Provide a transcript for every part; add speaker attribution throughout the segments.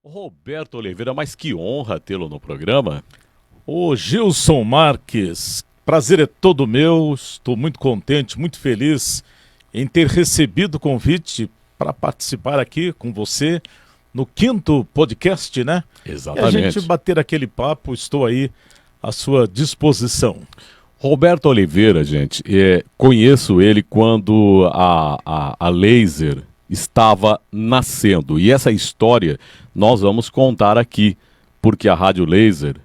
Speaker 1: Roberto Oliveira, mas que honra tê-lo no programa.
Speaker 2: Ô Gilson Marques, prazer é todo meu, estou muito contente, muito feliz em ter recebido o convite para participar aqui com você no 5º podcast, né?
Speaker 1: Exatamente.
Speaker 2: E a gente bater aquele papo, estou aí à sua disposição.
Speaker 1: Roberto Oliveira, gente, conheço ele quando a Laser estava nascendo. E essa história nós vamos contar aqui, porque a Rádio Laser,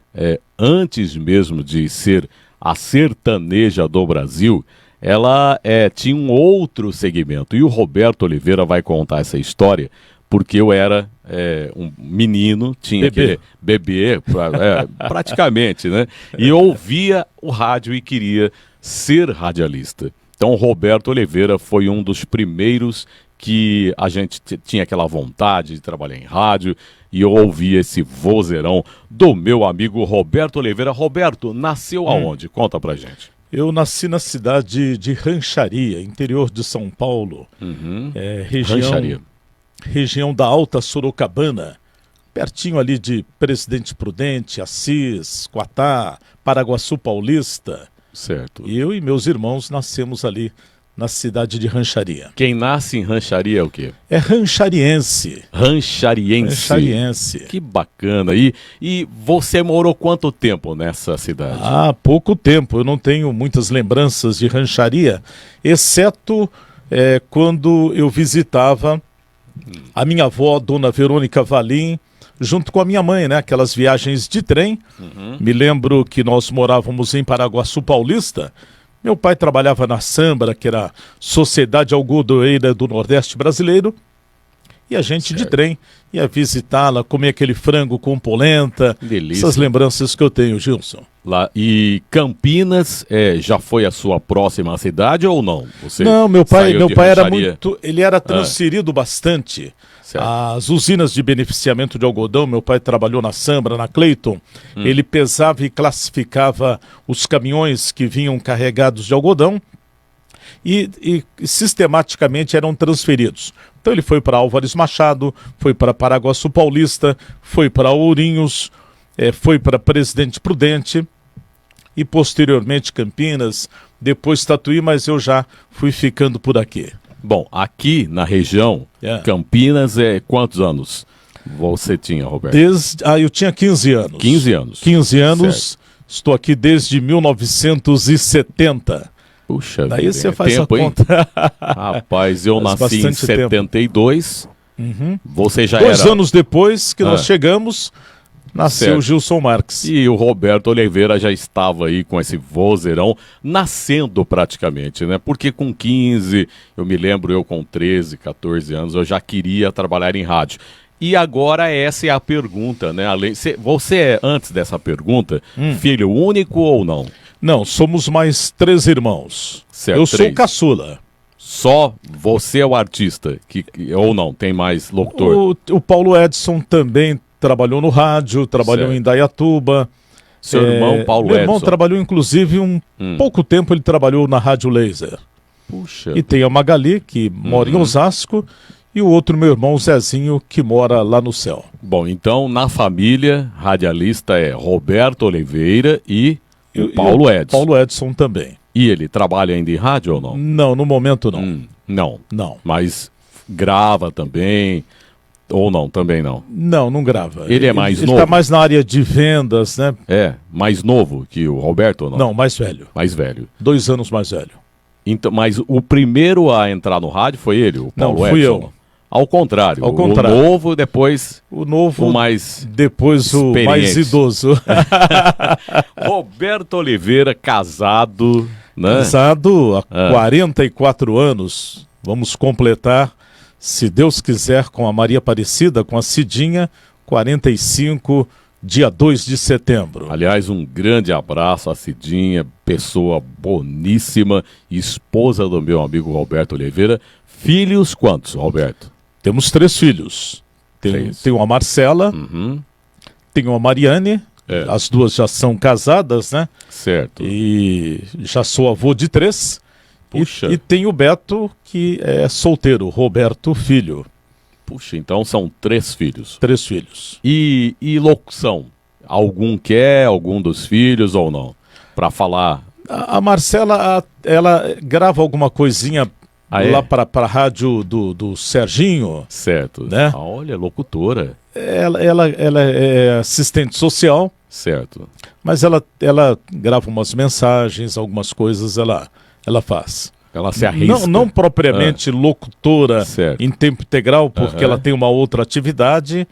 Speaker 1: antes mesmo de ser a sertaneja do Brasil, ela tinha um outro segmento. E o Roberto Oliveira vai contar essa história porque eu era um menino, tinha bebê praticamente, né? E eu ouvia o rádio e queria ser radialista. Então, o Roberto Oliveira foi um dos primeiros que a gente tinha aquela vontade de trabalhar em rádio, e eu ouvia esse vozeirão do meu amigo Roberto Oliveira. Roberto, nasceu aonde? Conta pra gente.
Speaker 2: Eu nasci na cidade de Rancharia, interior de São Paulo, região da Alta Sorocabana, pertinho ali de Presidente Prudente, Assis, Quatá, Paraguaçu Paulista.
Speaker 1: Certo.
Speaker 2: E eu e meus irmãos nascemos ali na cidade de Rancharia.
Speaker 1: Quem nasce em Rancharia é o quê?
Speaker 2: É ranchariense.
Speaker 1: Ranchariense.
Speaker 2: Ranchariense.
Speaker 1: Que bacana. E você morou quanto tempo nessa cidade?
Speaker 2: Ah, pouco tempo. Eu não tenho muitas lembranças de Rancharia, exceto quando eu visitava a minha avó, Dona Verônica Valim, junto com a minha mãe, né? Aquelas viagens de trem. Me lembro que nós morávamos em Paraguaçu Paulista. Meu pai trabalhava na Sambra, que era a Sociedade Algodoeira do Nordeste Brasileiro, e a gente de trem ia visitá-la, comer aquele frango com polenta.
Speaker 1: Delícia.
Speaker 2: Essas lembranças que eu tenho, Gilson.
Speaker 1: E Campinas já foi a sua próxima cidade ou não? Você
Speaker 2: não, meu pai era ele era transferido bastante.
Speaker 1: Certo.
Speaker 2: As usinas de beneficiamento de algodão, meu pai trabalhou na Sambra, na Cleiton, ele pesava e classificava os caminhões que vinham carregados de algodão e sistematicamente eram transferidos. Então ele foi para Álvares Machado, foi para Paraguaçu Paulista, foi para Ourinhos, foi para Presidente Prudente e posteriormente Campinas, depois Tatuí, mas eu já fui ficando por aqui.
Speaker 1: Bom, aqui na região, Campinas, quantos anos você tinha, Roberto?
Speaker 2: Eu tinha 15 anos.
Speaker 1: 15 anos.
Speaker 2: 15 anos, certo. Estou aqui desde 1970.
Speaker 1: Puxa vida.
Speaker 2: Daí você faz
Speaker 1: tempo,
Speaker 2: a conta.
Speaker 1: Rapaz, eu nasci em 72. Você já
Speaker 2: 2 anos depois que nós chegamos, nasceu o Gilson Marques.
Speaker 1: E o Roberto Oliveira já estava aí com esse vozeirão, nascendo praticamente, né? Porque com 15, eu me lembro, eu com 13, 14 anos, eu já queria trabalhar em rádio. E agora essa é a pergunta, né? Você é, antes dessa pergunta, filho único ou não?
Speaker 2: Não, somos mais 3 irmãos.
Speaker 1: Certo,
Speaker 2: eu sou caçula.
Speaker 1: Só você é o artista, ou não? Tem mais locutor?
Speaker 2: O Paulo Edson também trabalhou no rádio, trabalhou em Indaiatuba.
Speaker 1: Seu irmão, Paulo Edson?
Speaker 2: Meu irmão trabalhou, inclusive, pouco tempo ele trabalhou na Rádio Laser.
Speaker 1: Puxa.
Speaker 2: E tem a Magali, que mora em Osasco, e o outro, meu irmão, Zezinho, que mora lá no céu.
Speaker 1: Bom, então, na família, radialista é Roberto Oliveira e o Paulo Edson.
Speaker 2: Paulo Edson também.
Speaker 1: E ele trabalha ainda em rádio ou não?
Speaker 2: Não, no momento não.
Speaker 1: Não. Mas grava também... Ou não, também não?
Speaker 2: Não grava.
Speaker 1: Ele é mais novo?
Speaker 2: Ele está mais na área de vendas, né?
Speaker 1: Mais novo que o Roberto ou não?
Speaker 2: Não, mais velho.
Speaker 1: Mais velho.
Speaker 2: 2 anos mais velho.
Speaker 1: Então, mas o primeiro a entrar no rádio foi ele, o Paulo Edson?
Speaker 2: Não, fui eu.
Speaker 1: Ao contrário.
Speaker 2: O
Speaker 1: novo, depois...
Speaker 2: O novo,
Speaker 1: o mais
Speaker 2: depois o mais idoso.
Speaker 1: Roberto Oliveira, casado, né?
Speaker 2: Casado há 44 anos. Vamos completar, se Deus quiser, com a Maria Aparecida, com a Cidinha, 45, dia 2 de setembro.
Speaker 1: Aliás, um grande abraço à Cidinha, pessoa boníssima, esposa do meu amigo Roberto Oliveira. Filhos quantos, Roberto?
Speaker 2: Temos 3 filhos. Tem uma Marcela, tem uma Mariane, as duas já são casadas, né?
Speaker 1: Certo.
Speaker 2: E já sou avô de 3.
Speaker 1: Puxa.
Speaker 2: E tem o Beto, que é solteiro, Roberto Filho.
Speaker 1: Puxa, então são 3 filhos.
Speaker 2: 3 filhos.
Speaker 1: E locução? Algum dos filhos ou não? Para falar...
Speaker 2: A Marcela, ela grava alguma coisinha lá para a rádio do Serginho.
Speaker 1: Certo.
Speaker 2: Né?
Speaker 1: Olha, locutora.
Speaker 2: Ela é assistente social.
Speaker 1: Certo.
Speaker 2: Mas ela grava umas mensagens, algumas coisas ela faz.
Speaker 1: Ela se arrisca.
Speaker 2: Não propriamente locutora
Speaker 1: certo.
Speaker 2: em tempo integral, porque ela tem uma outra atividade,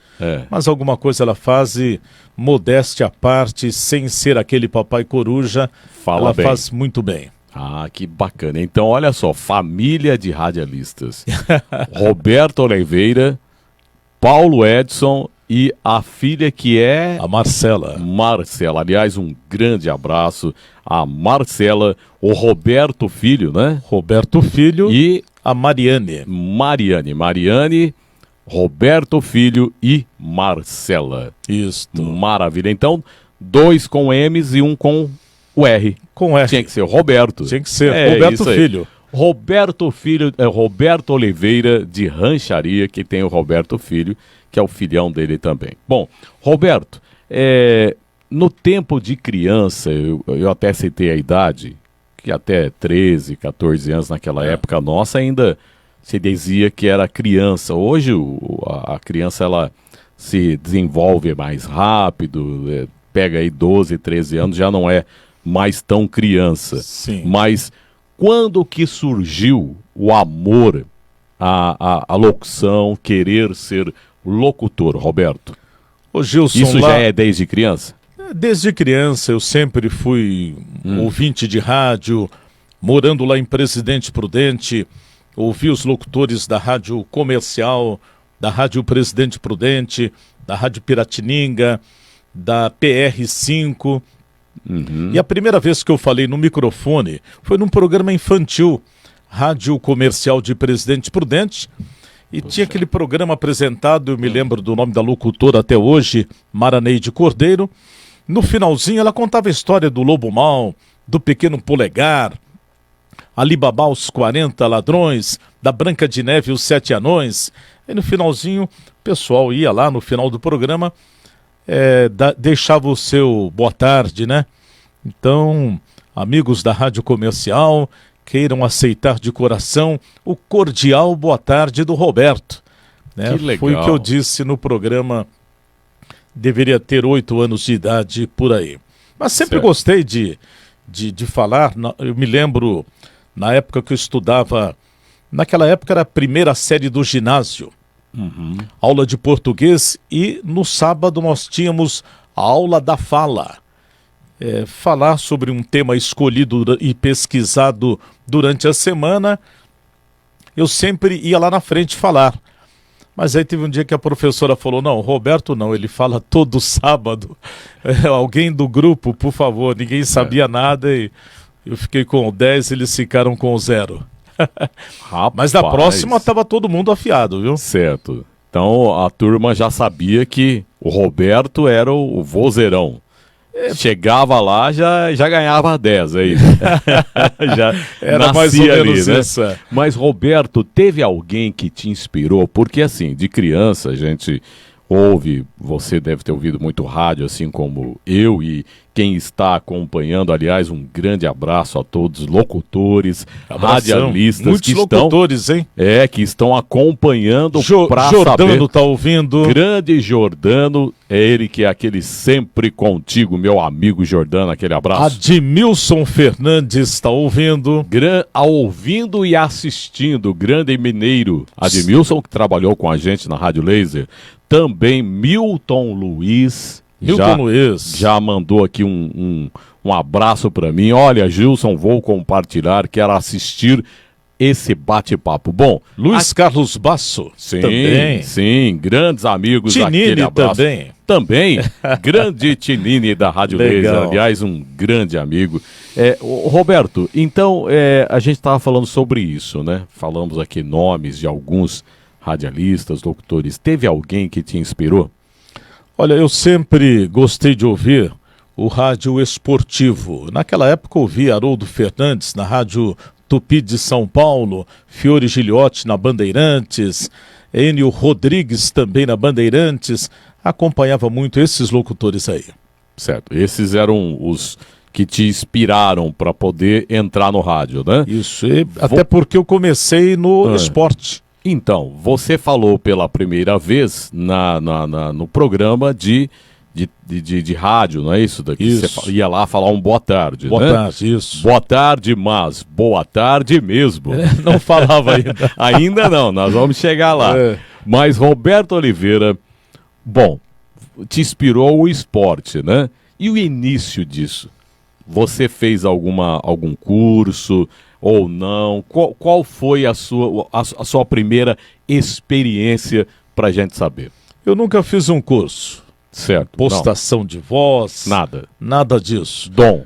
Speaker 2: mas alguma coisa ela faz e, modéstia à parte, sem ser aquele papai coruja, ela faz muito bem.
Speaker 1: Ah, que bacana. Então, olha só, família de radialistas. Roberto Oliveira, Paulo Edson e a filha que é...
Speaker 2: A Marcela.
Speaker 1: Marcela. Aliás, um grande abraço a Marcela, o Roberto Filho, né?
Speaker 2: Roberto Filho
Speaker 1: e
Speaker 2: a Mariane.
Speaker 1: Mariane, Roberto Filho e Marcela.
Speaker 2: Isso.
Speaker 1: Maravilha. Então, 2 com M's e 1 com o R.
Speaker 2: Com R.
Speaker 1: Tinha que ser Roberto.
Speaker 2: Tinha que ser Roberto Filho.
Speaker 1: Roberto Filho, Roberto Oliveira de Rancharia, que tem o Roberto Filho, que é o filhão dele também. Bom, Roberto, no tempo de criança, eu até citei a idade, que até 13, 14 anos naquela época nossa ainda se dizia que era criança. Hoje a criança ela se desenvolve mais rápido, pega aí 12, 13 anos, já não é mais tão criança.
Speaker 2: Sim.
Speaker 1: Mas quando que surgiu o amor à locução, querer ser locutor, Roberto?
Speaker 2: Ô Gilson,
Speaker 1: isso já é desde criança?
Speaker 2: Desde criança eu sempre fui ouvinte de rádio, morando lá em Presidente Prudente, ouvi os locutores da Rádio Comercial, da Rádio Presidente Prudente, da Rádio Piratininga, da PR5. E a primeira vez que eu falei no microfone foi num programa infantil, Rádio Comercial de Presidente Prudente, e tinha aquele programa apresentado, eu me lembro do nome da locutora até hoje, Maraneide Cordeiro. No finalzinho ela contava a história do Lobo Mau, do Pequeno Polegar, Alibaba os 40 Ladrões, da Branca de Neve e os 7 Anões. E no finalzinho o pessoal ia lá no final do programa, deixava o seu boa tarde, né? Então, amigos da Rádio Comercial, queiram aceitar de coração o cordial boa tarde do Roberto. Né?
Speaker 1: Que legal.
Speaker 2: Foi o que eu disse no programa, deveria ter 8 anos de idade por aí. Mas sempre gostei de falar. Eu me lembro, na época que eu estudava, naquela época era a primeira série do ginásio, aula de português, e no sábado nós tínhamos a aula da fala. Falar sobre um tema escolhido e pesquisado durante a semana, eu sempre ia lá na frente falar. Mas aí teve um dia que a professora falou, não, Roberto não, ele fala todo sábado. Alguém do grupo, por favor, ninguém sabia nada e eu fiquei com 10, eles ficaram com 0. Mas na próxima estava todo mundo afiado, viu?
Speaker 1: Certo. Então a turma já sabia que o Roberto era o vozeirão. Chegava lá, já ganhava 10 aí. Já
Speaker 2: era mais ou menos isso.
Speaker 1: Né? Mas, Roberto, teve alguém que te inspirou? Porque, assim, de criança a gente ouve, você deve ter ouvido muito rádio, assim como eu e quem está acompanhando. Aliás, um grande abraço a todos os locutores, radialistas.
Speaker 2: Muitos locutores, hein?
Speaker 1: Que estão acompanhando
Speaker 2: para saber. Jordano está ouvindo.
Speaker 1: Grande Jordano, é ele que é aquele sempre contigo, meu amigo Jordano, aquele abraço.
Speaker 2: Admilson Fernandes está ouvindo.
Speaker 1: Ouvindo e assistindo, grande mineiro. Admilson, que trabalhou com a gente na Rádio Laser. Também Milton Luiz. Já mandou aqui um abraço para mim. Olha, Gilson, vou compartilhar, quero assistir esse bate-papo. Bom,
Speaker 2: Luiz Carlos Basso também.
Speaker 1: Sim, grandes amigos.
Speaker 2: Tinini
Speaker 1: aquele abraço. Também, grande Tinini da Rádio Laser, aliás, um grande amigo. Roberto, então, a gente estava falando sobre isso, né? Falamos aqui nomes de alguns radialistas, locutores. Teve alguém que te inspirou?
Speaker 2: Olha, eu sempre gostei de ouvir, o rádio esportivo. Naquela época eu ouvia Haroldo Fernandes na Rádio Tupi de São Paulo, Fiore Giliotti na Bandeirantes, Enio Rodrigues também na Bandeirantes. Acompanhava muito esses locutores aí.
Speaker 1: Certo. Esses eram os que te inspiraram para poder entrar no rádio, né?
Speaker 2: Isso, até porque eu comecei no esporte.
Speaker 1: Então, você falou pela primeira vez no programa de rádio, não é isso?
Speaker 2: Isso.
Speaker 1: Você ia lá falar um boa tarde,
Speaker 2: boa
Speaker 1: né?
Speaker 2: tarde, isso.
Speaker 1: Boa tarde, mas boa tarde mesmo.
Speaker 2: Não falava ainda.
Speaker 1: Ainda não, nós vamos chegar lá. Mas Roberto Oliveira, bom, te inspirou o esporte, né? E o início disso? Você fez algum curso ou não? Qual foi a sua primeira experiência para a gente saber?
Speaker 2: Eu nunca fiz um curso.
Speaker 1: Certo.
Speaker 2: Postação de voz.
Speaker 1: Nada.
Speaker 2: Nada disso.
Speaker 1: Dom.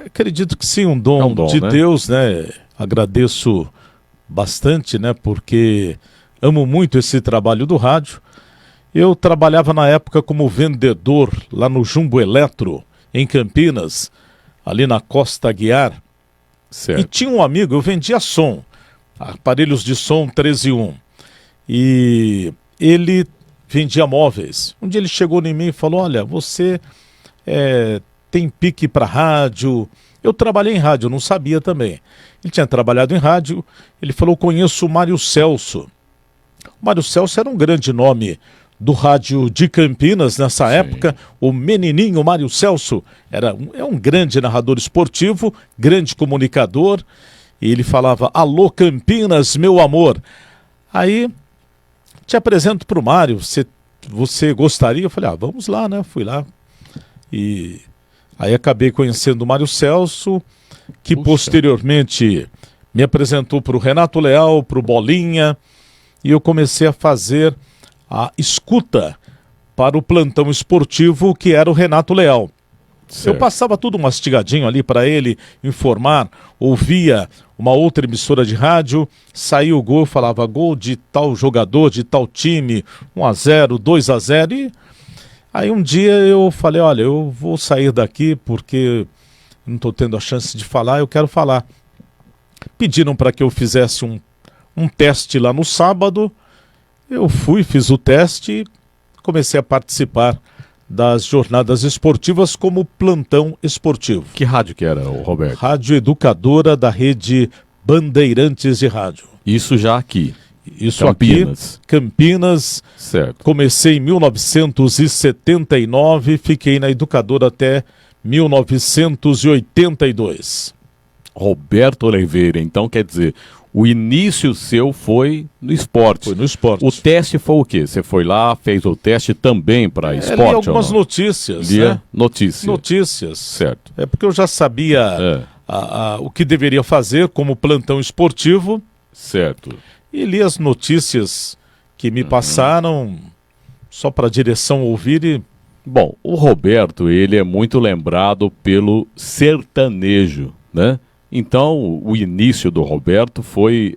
Speaker 2: Acredito que sim, um dom, de Deus, né? Agradeço bastante, né? Porque amo muito esse trabalho do rádio. Eu trabalhava na época como vendedor lá no Jumbo Eletro, em Campinas, ali na Costa Aguiar.
Speaker 1: Certo.
Speaker 2: E tinha um amigo, eu vendia som, aparelhos de som 13.1. E ele vendia móveis. Um dia ele chegou em mim e falou: olha, você tem pique para rádio. Eu trabalhei em rádio, eu não sabia também. Ele tinha trabalhado em rádio. Ele falou: conheço o Mário Celso. O Mário Celso era um grande nome do rádio de Campinas nessa época. O menininho Mário Celso é um grande narrador esportivo, grande comunicador. E ele falava: alô Campinas, meu amor. Aí te apresento para o Mário, você gostaria? Eu falei: vamos lá, né? Fui lá. E aí acabei conhecendo o Mário Celso, que posteriormente me apresentou para o Renato Leal, para o Bolinha, e eu comecei a fazer a escuta para o plantão esportivo, que era o Renato Leal. Certo. Eu passava tudo mastigadinho ali para ele informar, ouvia uma outra emissora de rádio, saía o gol, falava gol de tal jogador, de tal time, 1-0, 2-0, e aí um dia eu falei: olha, eu vou sair daqui porque não estou tendo a chance de falar, eu quero falar. Pediram para que eu fizesse um teste lá no sábado. Eu fui, fiz o teste e comecei a participar das jornadas esportivas como plantão esportivo.
Speaker 1: Que rádio que era, Roberto?
Speaker 2: Rádio Educadora da rede Bandeirantes de Rádio.
Speaker 1: Isso já aqui?
Speaker 2: Isso
Speaker 1: Campinas.
Speaker 2: Aqui, Campinas.
Speaker 1: Certo.
Speaker 2: Comecei em 1979, fiquei na Educadora até 1982.
Speaker 1: Roberto Oliveira, então quer dizer, o início seu foi no esporte.
Speaker 2: Foi no esporte.
Speaker 1: O teste foi o quê? Você foi lá, fez o teste também para esporte?
Speaker 2: Li algumas notícias.
Speaker 1: Lia notícias.
Speaker 2: Notícias.
Speaker 1: Certo.
Speaker 2: É porque eu já sabia o que deveria fazer como plantão esportivo.
Speaker 1: Certo.
Speaker 2: E li as notícias que me passaram só para a direção ouvir e...
Speaker 1: Bom, o Roberto, ele é muito lembrado pelo sertanejo, né? Então, o início do Roberto foi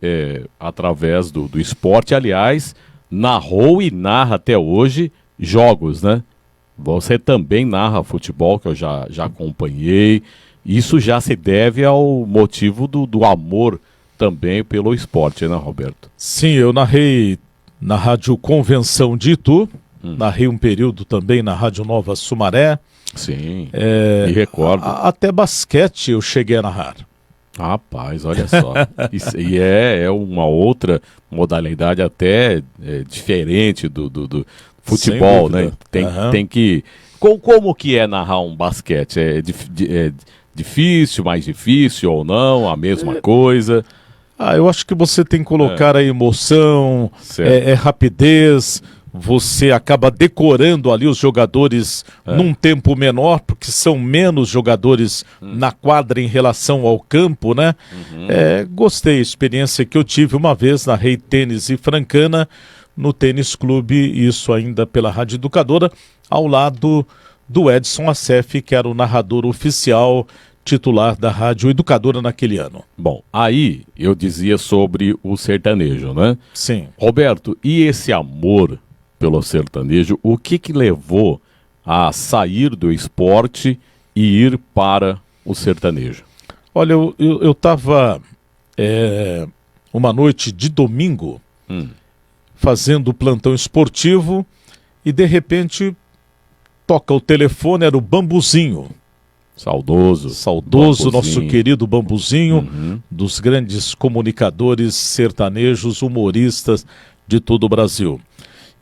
Speaker 1: através do esporte. Aliás, narrou e narra até hoje jogos, né? Você também narra futebol, que eu já acompanhei. Isso já se deve ao motivo do amor também pelo esporte, né, Roberto?
Speaker 2: Sim, eu narrei na Rádio Convenção de Itu, narrei um período também na Rádio Nova Sumaré.
Speaker 1: Sim, me recordo.
Speaker 2: Até basquete eu cheguei a narrar.
Speaker 1: Rapaz, olha só. Isso, e é uma outra modalidade até diferente do futebol, né? Tem que... Como que é narrar um basquete? É difícil, mais difícil ou não? A mesma coisa?
Speaker 2: Eu acho que você tem que colocar a emoção, rapidez. Você acaba decorando ali os jogadores num tempo menor, porque são menos jogadores na quadra em relação ao campo, né? Gostei, a experiência que eu tive uma vez na Rei Tênis e Francana, no Tênis Clube, isso ainda pela Rádio Educadora, ao lado do Edson Acef, que era o narrador oficial titular da Rádio Educadora naquele ano.
Speaker 1: Bom, aí eu dizia sobre o sertanejo, né?
Speaker 2: Sim.
Speaker 1: Roberto, e esse amor pelo sertanejo, o que levou a sair do esporte e ir para o sertanejo?
Speaker 2: Olha, eu estava uma noite de domingo, fazendo o plantão esportivo, e de repente toca o telefone, era o Bambuzinho.
Speaker 1: Saudoso
Speaker 2: Saudoso,
Speaker 1: Bambuzinho.
Speaker 2: nosso querido Bambuzinho, dos grandes comunicadores sertanejos, humoristas de todo o Brasil.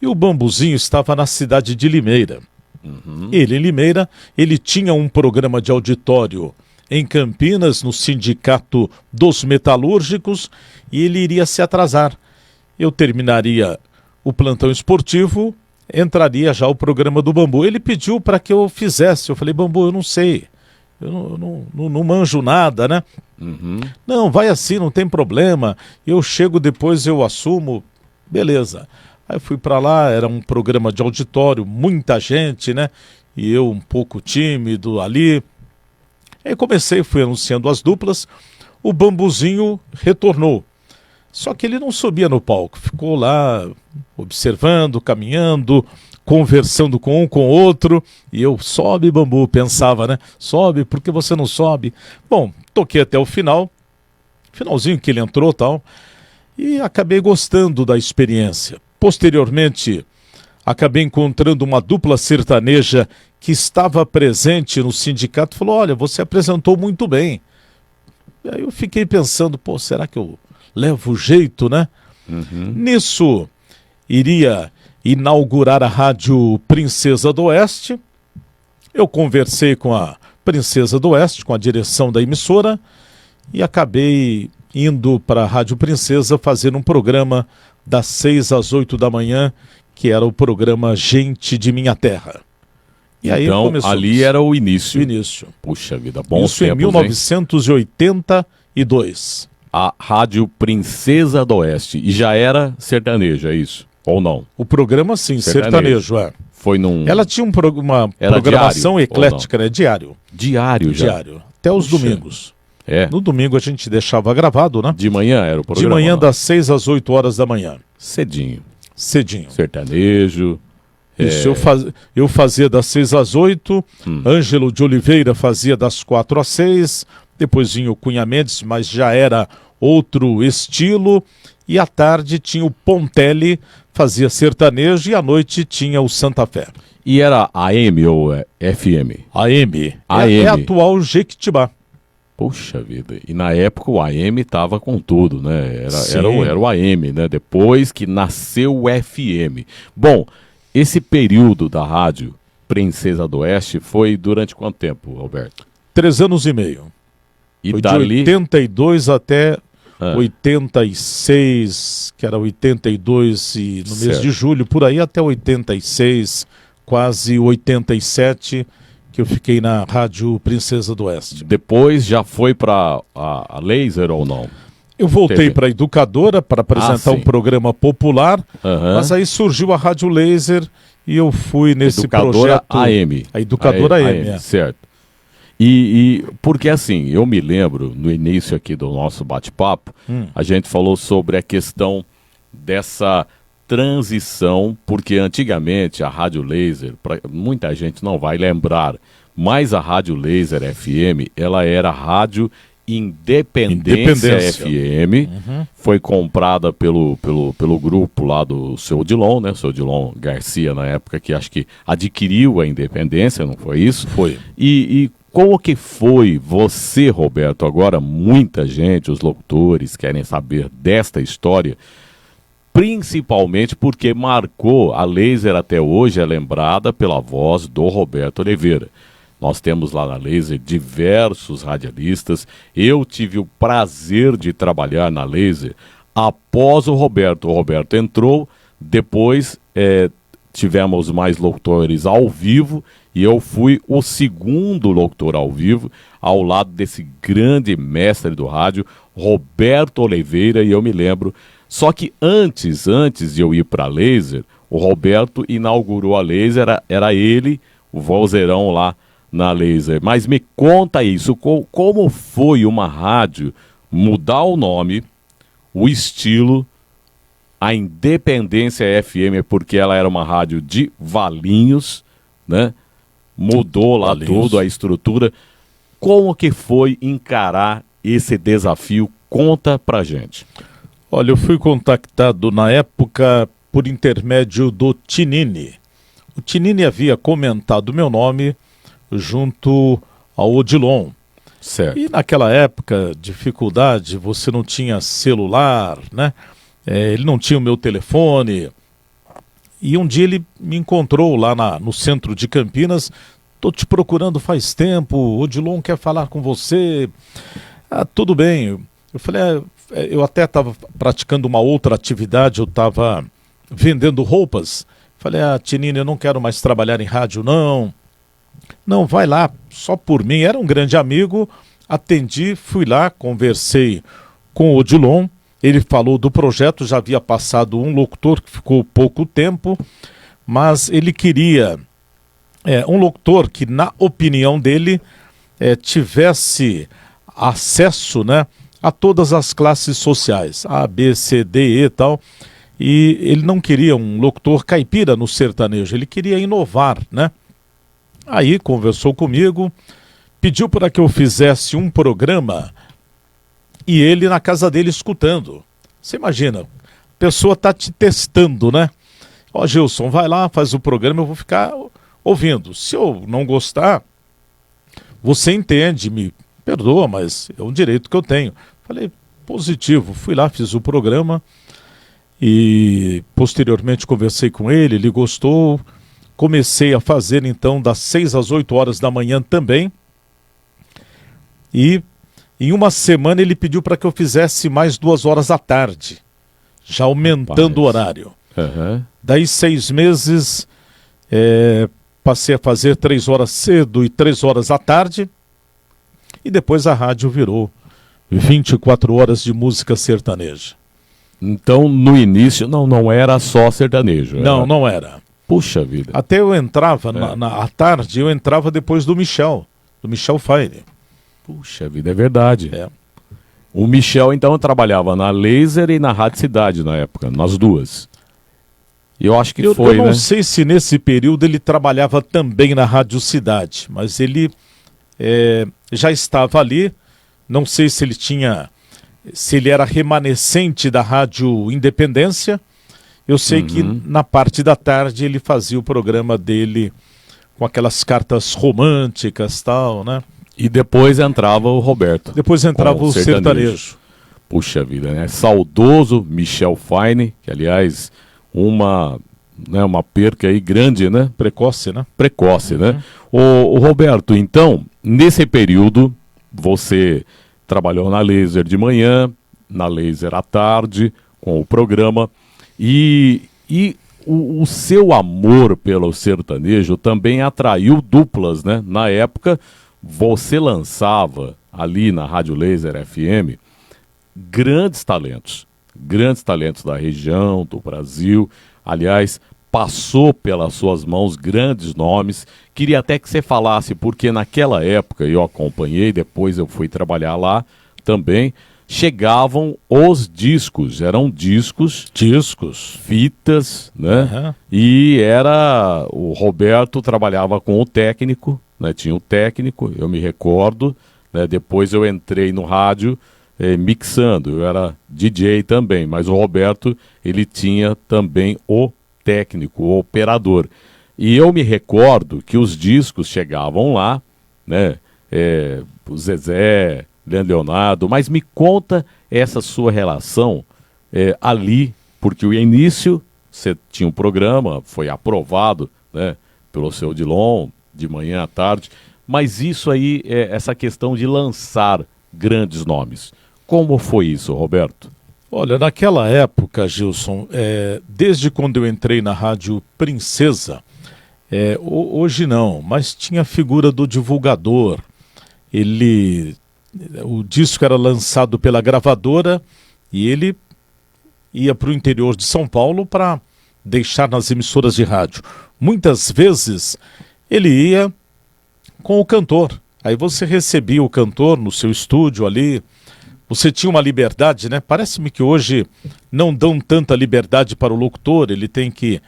Speaker 2: E o Bambuzinho estava na cidade de Limeira. Ele, em Limeira, ele tinha um programa de auditório em Campinas, no Sindicato dos Metalúrgicos, e ele iria se atrasar. Eu terminaria o plantão esportivo, entraria já o programa do Bambu. Ele pediu para que eu fizesse. Eu falei, Bambu, eu não sei. Eu não manjo nada, né? Não, vai assim, não tem problema. Eu chego depois, eu assumo. Beleza. Aí fui para lá, era um programa de auditório, muita gente, né? E eu um pouco tímido ali. Aí fui anunciando as duplas. O Bambuzinho retornou. Só que ele não subia no palco, ficou lá observando, caminhando, conversando com um com o outro, e eu, sobe, Bambu, pensava, né? Sobe, por que você não sobe? Bom, toquei até o finalzinho que ele entrou e tal, e acabei gostando da experiência. Posteriormente, acabei encontrando uma dupla sertaneja que estava presente no sindicato e falou, olha, você apresentou muito bem. E aí eu fiquei pensando, pô, será que eu levo jeito, né? Nisso, iria inaugurar a Rádio Princesa do Oeste. Eu conversei com a Princesa do Oeste, com a direção da emissora, e acabei indo para a Rádio Princesa fazer um programa das 6 às 8 da manhã, que era o programa Gente de Minha Terra. E aí
Speaker 1: então,
Speaker 2: começou.
Speaker 1: Ali era o início.
Speaker 2: O início.
Speaker 1: Puxa vida, bons
Speaker 2: Isso
Speaker 1: tempos,
Speaker 2: em 1982.
Speaker 1: A Rádio Princesa do Oeste. E já era sertaneja, é isso? Ou não?
Speaker 2: O programa, sim, sertanejo, é.
Speaker 1: Foi num...
Speaker 2: Ela tinha uma
Speaker 1: Era
Speaker 2: programação
Speaker 1: diário,
Speaker 2: eclética, né? Diário.
Speaker 1: Diário já?
Speaker 2: Diário. Até os domingos.
Speaker 1: É.
Speaker 2: No domingo a gente deixava gravado, né?
Speaker 1: De manhã era o programa?
Speaker 2: De manhã, das 6 às 8 horas da manhã.
Speaker 1: Cedinho.
Speaker 2: Sertanejo. Isso, eu fazia das 6 às 8, Ângelo de Oliveira fazia das 4 às 6, depois vinha o Cunha Mendes, mas já era outro estilo, e à tarde tinha o Pontelli, fazia sertanejo, e à noite tinha o Santa Fé.
Speaker 1: E era AM ou FM?
Speaker 2: AM.
Speaker 1: AM.
Speaker 2: É a atual Jequitibá.
Speaker 1: Puxa vida, e na época o AM estava com tudo, né? Era o AM, né? Depois que nasceu o FM. Bom, esse período da Rádio Princesa do Oeste foi durante quanto tempo, Alberto?
Speaker 2: 3 anos e meio.
Speaker 1: E
Speaker 2: foi
Speaker 1: dali...
Speaker 2: de 82 até 86, que era 82 e no mês de julho, por aí até 86, quase 87, que eu fiquei na Rádio Princesa do Oeste.
Speaker 1: Depois já foi para a Laser ou não?
Speaker 2: Eu voltei para a Educadora para apresentar um programa popular, mas aí surgiu a Rádio Laser e eu fui nesse
Speaker 1: Educadora
Speaker 2: projeto...
Speaker 1: AM.
Speaker 2: A Educadora AM,
Speaker 1: certo. E porque assim, eu me lembro, no início aqui do nosso bate-papo, a gente falou sobre a questão dessa transição, porque antigamente a Rádio Laser, muita gente não vai lembrar, mas a Rádio Laser FM, ela era Rádio Independência FM, foi comprada pelo grupo lá do seu Odilon, né? Seu Odilon Garcia, na época, que acho que adquiriu a Independência, não foi isso?
Speaker 2: Foi.
Speaker 1: E como que foi você, Roberto? Agora muita gente, os locutores, querem saber desta história, principalmente porque marcou, a Laser até hoje é lembrada pela voz do Roberto Oliveira. Nós temos lá na Laser diversos radialistas. Eu tive o prazer de trabalhar na Laser após o Roberto. O Roberto entrou, depois tivemos mais locutores ao vivo e eu fui o segundo locutor ao vivo ao lado desse grande mestre do rádio, Roberto Oliveira, e eu me lembro. Só que antes de eu ir para a Laser, o Roberto inaugurou a Laser, era ele, o vozeirão lá na Laser. Mas me conta isso, como foi uma rádio mudar o nome, o estilo, a Independência FM, porque ela era uma rádio de Valinhos, né? Mudou lá tudo, a estrutura. Como que foi encarar esse desafio Conta pra gente.
Speaker 2: Olha, eu fui contactado na época por intermédio do Tinini. O Tinini havia comentado meu nome junto ao Odilon.
Speaker 1: Certo.
Speaker 2: E naquela época, dificuldade, você não tinha celular, né? Ele não tinha o meu telefone. E um dia ele me encontrou lá no centro de Campinas. Estou te procurando faz tempo, o Odilon quer falar com você. Ah, tudo bem. Eu falei, eu até estava praticando uma outra atividade, eu estava vendendo roupas. Falei, Tinini, eu não quero mais trabalhar em rádio, não. Não, vai lá, só por mim. Era um grande amigo, atendi, fui lá, conversei com o Odilon. Ele falou do projeto, já havia passado um locutor que ficou pouco tempo, mas ele queria um locutor que, na opinião dele, tivesse acesso, né, a todas as classes sociais, A, B, C, D, E e tal. E ele não queria um locutor caipira no sertanejo, ele queria inovar, né? Aí conversou comigo, pediu para que eu fizesse um programa e ele na casa dele escutando. Você imagina, a pessoa está te testando, né? Ó, Gilson, vai lá, faz o programa, eu vou ficar ouvindo. Se eu não gostar, você entende, me perdoa, mas é um direito que eu tenho. Falei, positivo, fui lá, fiz o programa e posteriormente conversei com ele, ele gostou. Comecei a fazer então das 6 às 8 horas da manhã também. E em uma semana ele pediu para que eu fizesse mais 2 horas à tarde, já aumentando o horário.
Speaker 1: Uhum.
Speaker 2: Daí 6 meses, passei a fazer 3 horas cedo e 3 horas à tarde. E depois a rádio virou 24 horas de música sertaneja.
Speaker 1: Então, no início, não era só sertanejo.
Speaker 2: Não era.
Speaker 1: Puxa vida.
Speaker 2: Até eu entrava, à tarde, eu entrava depois do Michel Fine.
Speaker 1: Puxa vida, é verdade.
Speaker 2: É.
Speaker 1: O Michel, então, trabalhava na Laser e na Rádio Cidade na época, nas duas. E eu acho que
Speaker 2: Eu
Speaker 1: foi,
Speaker 2: não
Speaker 1: né?
Speaker 2: sei se nesse período ele trabalhava também na Rádio Cidade, mas ele já estava ali. Não sei se ele era remanescente da Rádio Independência. Eu sei que na parte da tarde ele fazia o programa dele com aquelas cartas românticas e tal, né?
Speaker 1: E depois entrava o Roberto.
Speaker 2: Depois entrava o sertanejo.
Speaker 1: Puxa vida, né? Saudoso Michel Fine, que aliás, uma perca aí grande, né?
Speaker 2: Precoce, né?
Speaker 1: Precoce, né? O Roberto, então, nesse período, você trabalhou na Laser de manhã, na Laser à tarde, com o programa. E o seu amor pelo sertanejo também atraiu duplas, né? Na época, você lançava ali na Rádio Laser FM grandes talentos da região, do Brasil. Aliás, passou pelas suas mãos grandes nomes. Queria até que você falasse, porque naquela época eu acompanhei, depois eu fui trabalhar lá também. Chegavam os discos, eram discos, fitas, né?
Speaker 2: Uhum.
Speaker 1: E o Roberto trabalhava com o técnico, né? Tinha o técnico, eu me recordo, né? Depois eu entrei no rádio mixando, eu era DJ também, mas o Roberto, ele tinha também o técnico, o operador. E eu me recordo que os discos chegavam lá, né? O Zezé, Leonardo, mas me conta essa sua relação ali, porque o início você tinha um programa, foi aprovado, né, pelo seu Odilon, de manhã à tarde, mas isso aí, essa questão de lançar grandes nomes, como foi isso, Roberto?
Speaker 2: Olha, naquela época, Gilson, desde quando eu entrei na Rádio Princesa, hoje não, mas tinha a figura do divulgador. O disco era lançado pela gravadora e ele ia para o interior de São Paulo para deixar nas emissoras de rádio. Muitas vezes ele ia com o cantor. Aí você recebia o cantor no seu estúdio ali. Você tinha uma liberdade, né? Parece-me que hoje não dão tanta liberdade para o locutor. Ele tem que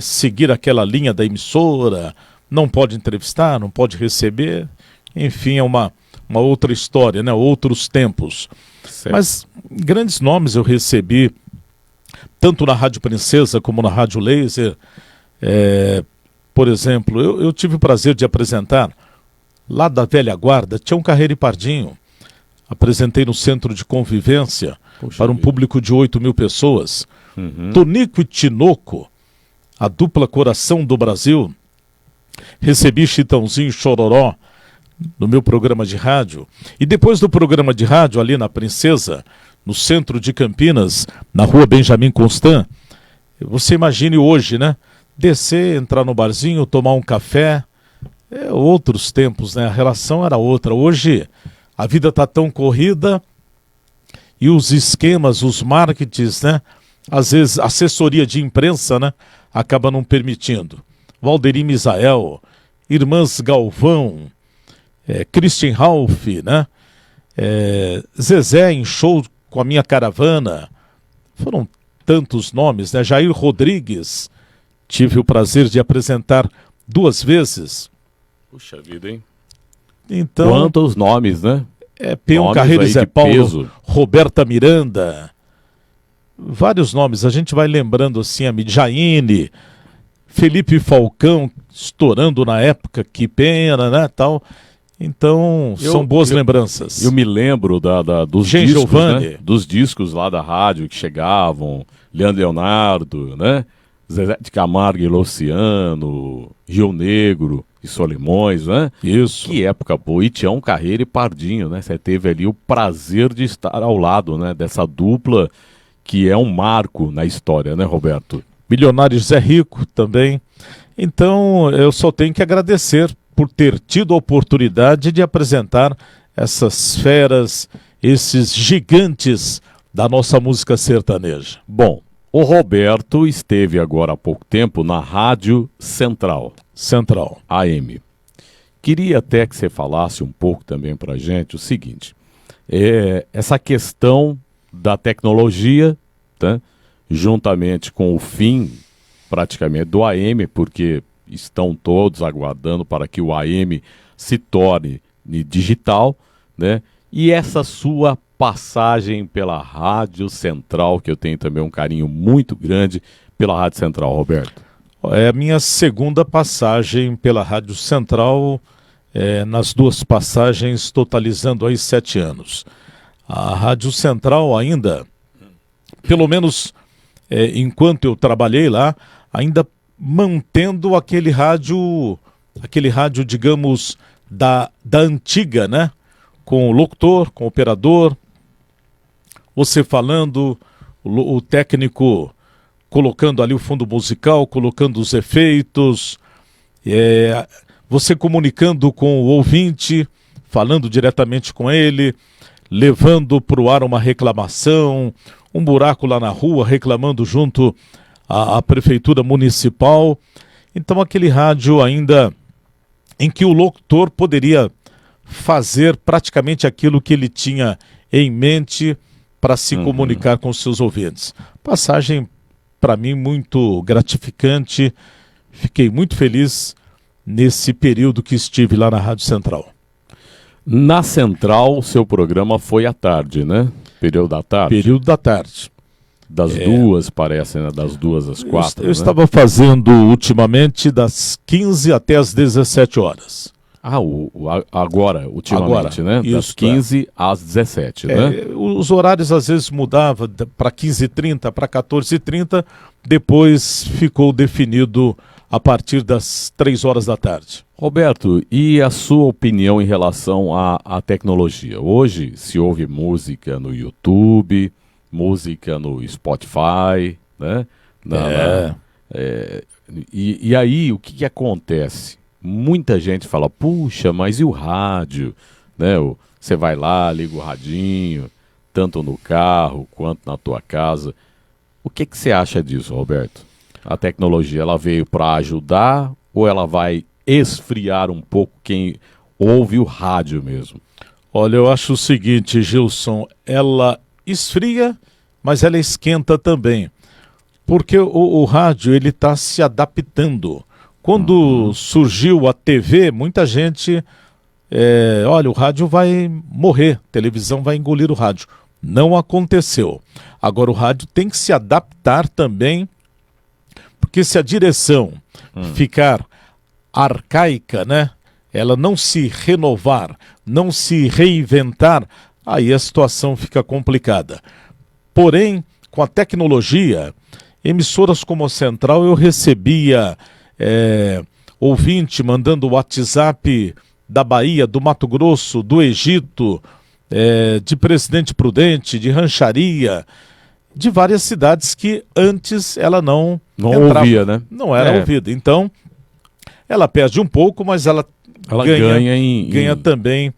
Speaker 2: seguir aquela linha da emissora, não pode entrevistar, não pode receber. Enfim, é uma outra história, né? Outros tempos.
Speaker 1: Certo.
Speaker 2: Mas grandes nomes eu recebi, tanto na Rádio Princesa como na Rádio Laser. Por exemplo, eu tive o prazer de apresentar, lá da velha guarda, Tião Carreiro e Pardinho. Apresentei no Centro de Convivência, para um público de 8.000 pessoas. Tonico e Tinoco, a dupla Coração do Brasil. Recebi Chitãozinho e Chororó no meu programa de rádio. E depois do programa de rádio, ali na Princesa, no centro de Campinas, na rua Benjamin Constant, você imagine hoje, né? Descer, entrar no barzinho, tomar um café. Outros tempos, né? A relação era outra. Hoje a vida está tão corrida e os esquemas, os marketings, né? Às vezes assessoria de imprensa, né? Acaba não permitindo. Valderim Misael, Irmãs Galvão, Christian Ralph, né? Zezé em show com a Minha Caravana. Foram tantos nomes, né? Jair Rodrigues, tive o prazer de apresentar 2 vezes.
Speaker 1: Puxa vida, hein?
Speaker 2: Então,
Speaker 1: quantos nomes, né?
Speaker 2: Peão Carreiro e Zé Paulo, peso. Roberta Miranda, vários nomes, a gente vai lembrando assim, a Jaine, Felipe Falcão, estourando na época, que pena, né, tal. Então, são boas lembranças.
Speaker 1: Eu me lembro dos discos, né? Dos discos lá da rádio que chegavam, Leandro Leonardo, né? Zezé de Camargo e Luciano, Rio Negro e Solimões, né?
Speaker 2: Isso.
Speaker 1: Que época boa. E Tião Carreiro e Pardinho, né? Você teve ali o prazer de estar ao lado, né? Dessa dupla que é um marco na história, né, Roberto?
Speaker 2: Milionário Zé Rico também. Então, eu só tenho que agradecer por ter tido a oportunidade de apresentar essas feras, esses gigantes da nossa música sertaneja.
Speaker 1: Bom, o Roberto esteve agora há pouco tempo na Rádio Central. AM. Queria até que você falasse um pouco também para a gente o seguinte, essa questão da tecnologia, tá? Juntamente com o fim praticamente do AM, porque estão todos aguardando para que o AM se torne digital, né? E essa sua passagem pela Rádio Central, que eu tenho também um carinho muito grande pela Rádio Central, Roberto.
Speaker 2: É a minha segunda passagem pela Rádio Central, nas 2 passagens totalizando aí 7 anos. A Rádio Central ainda, pelo menos enquanto eu trabalhei lá, ainda mantendo aquele rádio, digamos, da antiga, né? Com o locutor, com o operador, você falando, o técnico colocando ali o fundo musical, colocando os efeitos, você comunicando com o ouvinte, falando diretamente com ele, levando para o ar uma reclamação, um buraco lá na rua, reclamando junto à prefeitura municipal. Então aquele rádio ainda em que o locutor poderia fazer praticamente aquilo que ele tinha em mente para se comunicar com os seus ouvintes. Passagem para mim muito gratificante, fiquei muito feliz nesse período que estive lá na Rádio Central.
Speaker 1: Na Central, o seu programa foi à tarde, né? Período da tarde?
Speaker 2: Período da tarde.
Speaker 1: Das 2, parece, né? Das 2 às 4.
Speaker 2: Eu estava fazendo ultimamente das 15 até as 17 horas.
Speaker 1: Agora, ultimamente, né? Das 15 às 17, né?
Speaker 2: Os horários às vezes mudavam para 15h30, para 14h30, depois ficou definido a partir das 3 horas da tarde.
Speaker 1: Roberto, e a sua opinião em relação à tecnologia? Hoje se ouve música no YouTube, música no Spotify, né? E aí, o que acontece? Muita gente fala, puxa, mas e o rádio? Né? Você vai lá, liga o radinho, tanto no carro quanto na tua casa. O que você acha disso, Roberto? A tecnologia, ela veio para ajudar ou ela vai esfriar um pouco quem ouve o rádio mesmo?
Speaker 2: Olha, eu acho o seguinte, Gilson, ela esfria, mas ela esquenta também. Porque o rádio, ele está se adaptando. Quando surgiu a TV, muita gente, olha, o rádio vai morrer, a televisão vai engolir o rádio. Não aconteceu. Agora o rádio tem que se adaptar também, porque se a direção ficar arcaica, né? Ela não se renovar, não se reinventar, aí a situação fica complicada. Porém, com a tecnologia, emissoras como a Central, eu recebia ouvinte mandando WhatsApp da Bahia, do Mato Grosso, do Egito, de Presidente Prudente, de Rancharia, de várias cidades que antes ela não entrava,
Speaker 1: ouvia, né?
Speaker 2: Não era ouvida. Então, ela perde um pouco, mas ela ganha também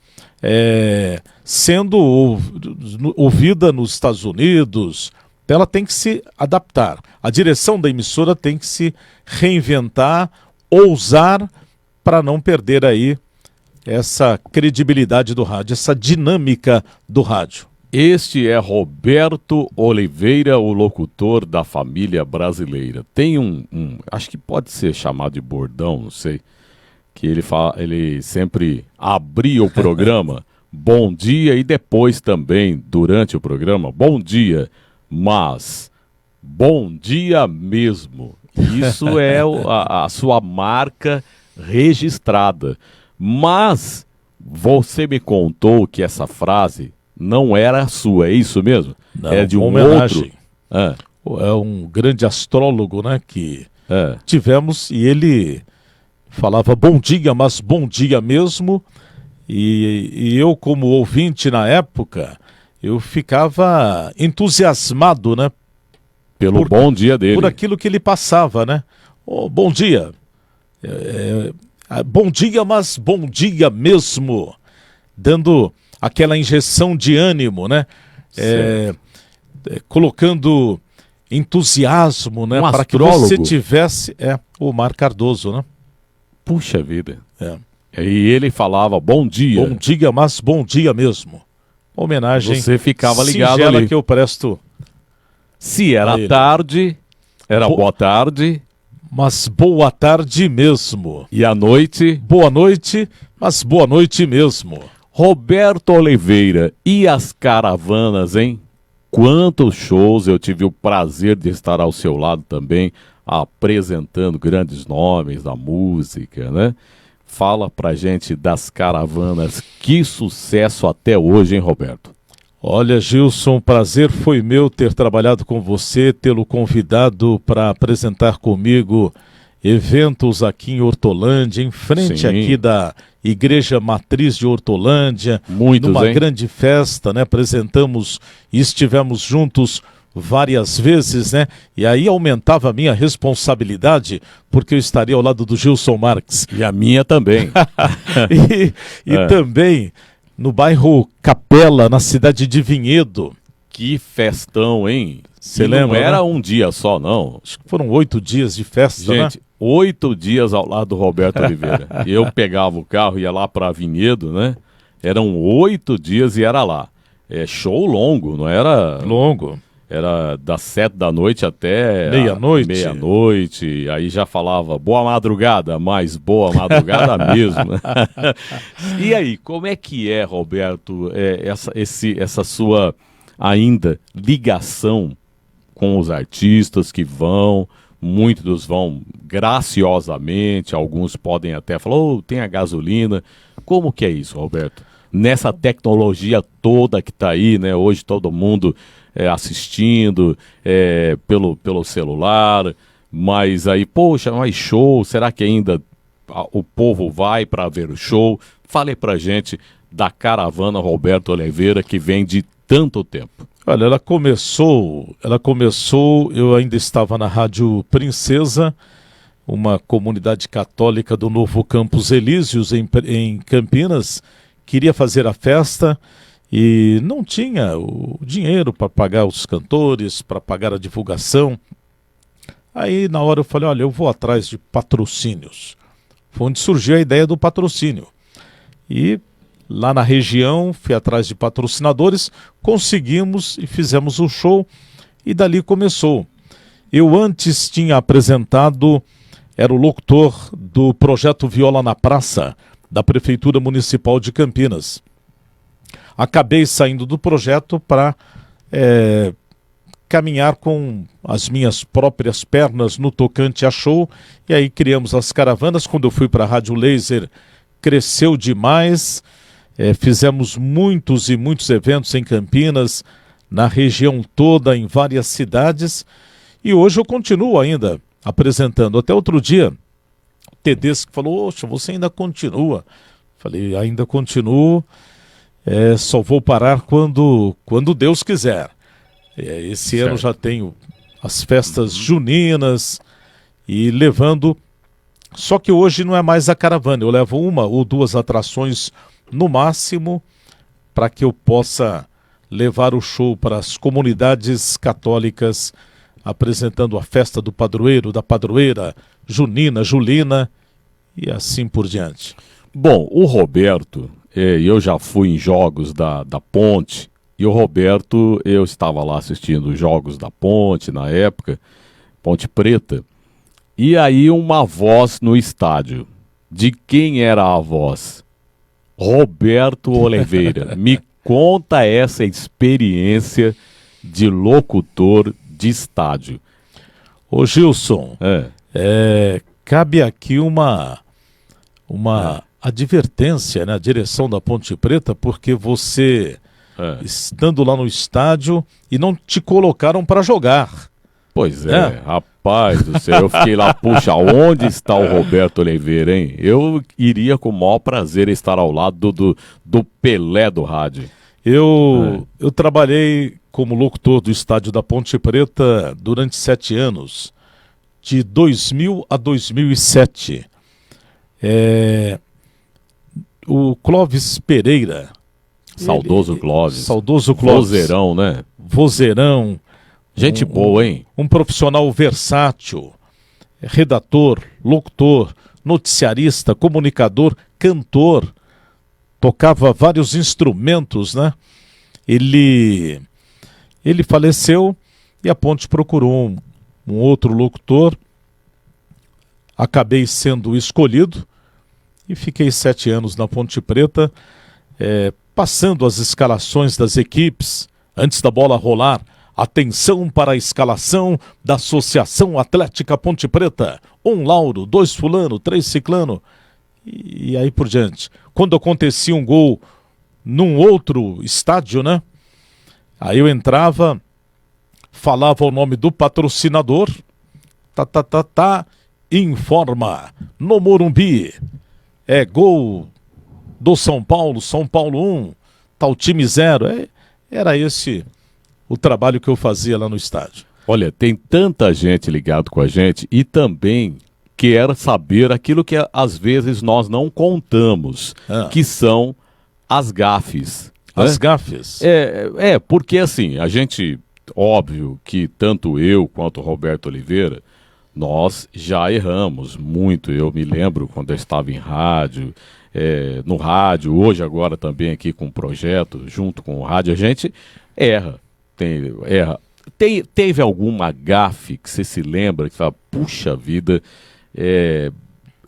Speaker 2: sendo ouvida nos Estados Unidos. Então ela tem que se adaptar. A direção da emissora tem que se reinventar, ousar, para não perder aí essa credibilidade do rádio, essa dinâmica do rádio.
Speaker 1: Este é Roberto Oliveira, o locutor da família brasileira. Tem acho que pode ser chamado de bordão, não sei, que ele sempre abria o programa, bom dia, e depois também, durante o programa, bom dia, mas bom dia mesmo. Isso é a sua marca registrada. Mas você me contou que essa frase não era sua, é isso mesmo?
Speaker 2: Não,
Speaker 1: é de um
Speaker 2: homenagem.
Speaker 1: outro?
Speaker 2: É um grande astrólogo, né, que tivemos, e ele falava bom dia, mas bom dia mesmo. E eu, como ouvinte na época, eu ficava entusiasmado, né?
Speaker 1: Pelo bom dia dele.
Speaker 2: Por aquilo que ele passava, né? Bom dia. Bom dia, mas bom dia mesmo. Dando aquela injeção de ânimo, né? Colocando entusiasmo, né? Para que você tivesse... o Mar Cardoso, né?
Speaker 1: Puxa vida. E ele falava bom dia.
Speaker 2: Bom dia, mas bom dia mesmo. Homenagem.
Speaker 1: Você ficava ligado ali.
Speaker 2: Que eu presto.
Speaker 1: Se era tarde, era boa tarde.
Speaker 2: Mas boa tarde mesmo.
Speaker 1: E à noite?
Speaker 2: Boa noite, mas boa noite mesmo.
Speaker 1: Roberto Oliveira, e as caravanas, hein? Quantos shows eu tive o prazer de estar ao seu lado também, apresentando grandes nomes da música, né? Fala pra gente das caravanas, que sucesso até hoje, hein, Roberto?
Speaker 2: Olha, Gilson, prazer foi meu ter trabalhado com você, tê-lo convidado para apresentar comigo eventos aqui em Hortolândia, em frente aqui da Igreja Matriz de Hortolândia, numa grande festa, né? Apresentamos e estivemos juntos várias vezes, né? E aí aumentava a minha responsabilidade, porque eu estaria ao lado do Gilson Marques.
Speaker 1: E a minha também.
Speaker 2: e também no bairro Capela, na cidade de Vinhedo.
Speaker 1: Que festão, hein?
Speaker 2: Você lembra?
Speaker 1: Não era um dia só, não.
Speaker 2: Acho que foram 8 dias de festa,
Speaker 1: gente, né? 8 dias ao lado do Roberto Oliveira. Eu pegava o carro, ia lá para Vinhedo, né? Eram 8 dias e era lá. Show longo, não era...
Speaker 2: Longo.
Speaker 1: Era das 7 da noite até...
Speaker 2: Meia-noite.
Speaker 1: Meia-noite. Aí já falava boa madrugada, mas boa madrugada mesmo. E aí, como é que é, Roberto, essa sua ainda ligação com os artistas que vão... Muitos vão graciosamente, alguns podem até falar, tem a gasolina. Como que é isso, Roberto? Nessa tecnologia toda que está aí, né? Hoje todo mundo assistindo pelo celular, mas aí, poxa, mas show, será que ainda o povo vai para ver o show? Fale pra gente da caravana Roberto Oliveira, que vem de tanto tempo.
Speaker 2: Olha, ela começou, eu ainda estava na Rádio Princesa, uma comunidade católica do Novo Campos Elíseos, em Campinas, queria fazer a festa e não tinha o dinheiro para pagar os cantores, para pagar a divulgação. Aí na hora eu falei, olha, eu vou atrás de patrocínios. Foi onde surgiu a ideia do patrocínio. E lá na região, fui atrás de patrocinadores, conseguimos e fizemos o show e dali começou. Eu antes tinha apresentado, era o locutor do projeto Viola na Praça, da Prefeitura Municipal de Campinas. acabei saindo do projeto para caminhar com as minhas próprias pernas no tocante a show, e aí criamos as caravanas. Quando eu fui para a Rádio Laser, cresceu demais, fizemos muitos e muitos eventos em Campinas, na região toda, em várias cidades, e hoje eu continuo ainda apresentando. Até outro dia, o Tedesco falou: "Oxa, você ainda continua?" Falei: "Ainda continuo, só vou parar quando Deus quiser." Esse ano já tenho as festas juninas e levando, só que hoje não é mais a caravana, eu levo 1 ou 2 atrações no máximo, para que eu possa levar o show para as comunidades católicas, apresentando a festa do padroeiro, da padroeira, junina, julina e assim por diante.
Speaker 1: Bom, o Roberto, eu já fui em jogos da Ponte, e o Roberto, eu estava lá assistindo os jogos da Ponte na época, Ponte Preta, e aí uma voz no estádio. De quem era a voz? Roberto Oliveira. Me conta essa experiência de locutor de estádio.
Speaker 2: Ô Gilson, cabe aqui uma advertência na direção da Ponte Preta, porque você, estando lá no estádio, e não te colocaram para jogar.
Speaker 1: Pois rapaz do céu, eu fiquei lá, puxa, onde está o Roberto Oliveira, hein? Eu iria com o maior prazer estar ao lado do Pelé do rádio.
Speaker 2: Eu trabalhei como locutor do estádio da Ponte Preta durante 7 anos, de 2000 a 2007. O Clóvis Pereira,
Speaker 1: saudoso Clóvis,
Speaker 2: Vozeirão,
Speaker 1: né?
Speaker 2: Vozeirão,
Speaker 1: gente boa, hein?
Speaker 2: Um profissional versátil, redator, locutor, noticiarista, comunicador, cantor, tocava vários instrumentos, né? Ele faleceu e a Ponte procurou um outro locutor. Acabei sendo escolhido e fiquei 7 anos na Ponte Preta, passando as escalações das equipes antes da bola rolar. Atenção para a escalação da Associação Atlética Ponte Preta. 1 Lauro, 2 Fulano, 3 Ciclano e aí por diante. Quando acontecia um gol num outro estádio, né? Aí eu entrava, falava o nome do patrocinador, informa, no Morumbi, gol do São Paulo 1, tal time 0. Era esse o trabalho que eu fazia lá no estádio.
Speaker 1: Olha, tem tanta gente ligado com a gente e também quer saber aquilo que às vezes nós não contamos, que são as gafes.
Speaker 2: As gafes?
Speaker 1: Porque assim, a gente, óbvio que tanto eu quanto o Roberto Oliveira, nós já erramos muito. Eu me lembro quando eu estava em rádio, no rádio, hoje agora também aqui com o projeto, junto com o rádio, a gente erra. Teve alguma gafe que você se lembra, que fala, puxa vida,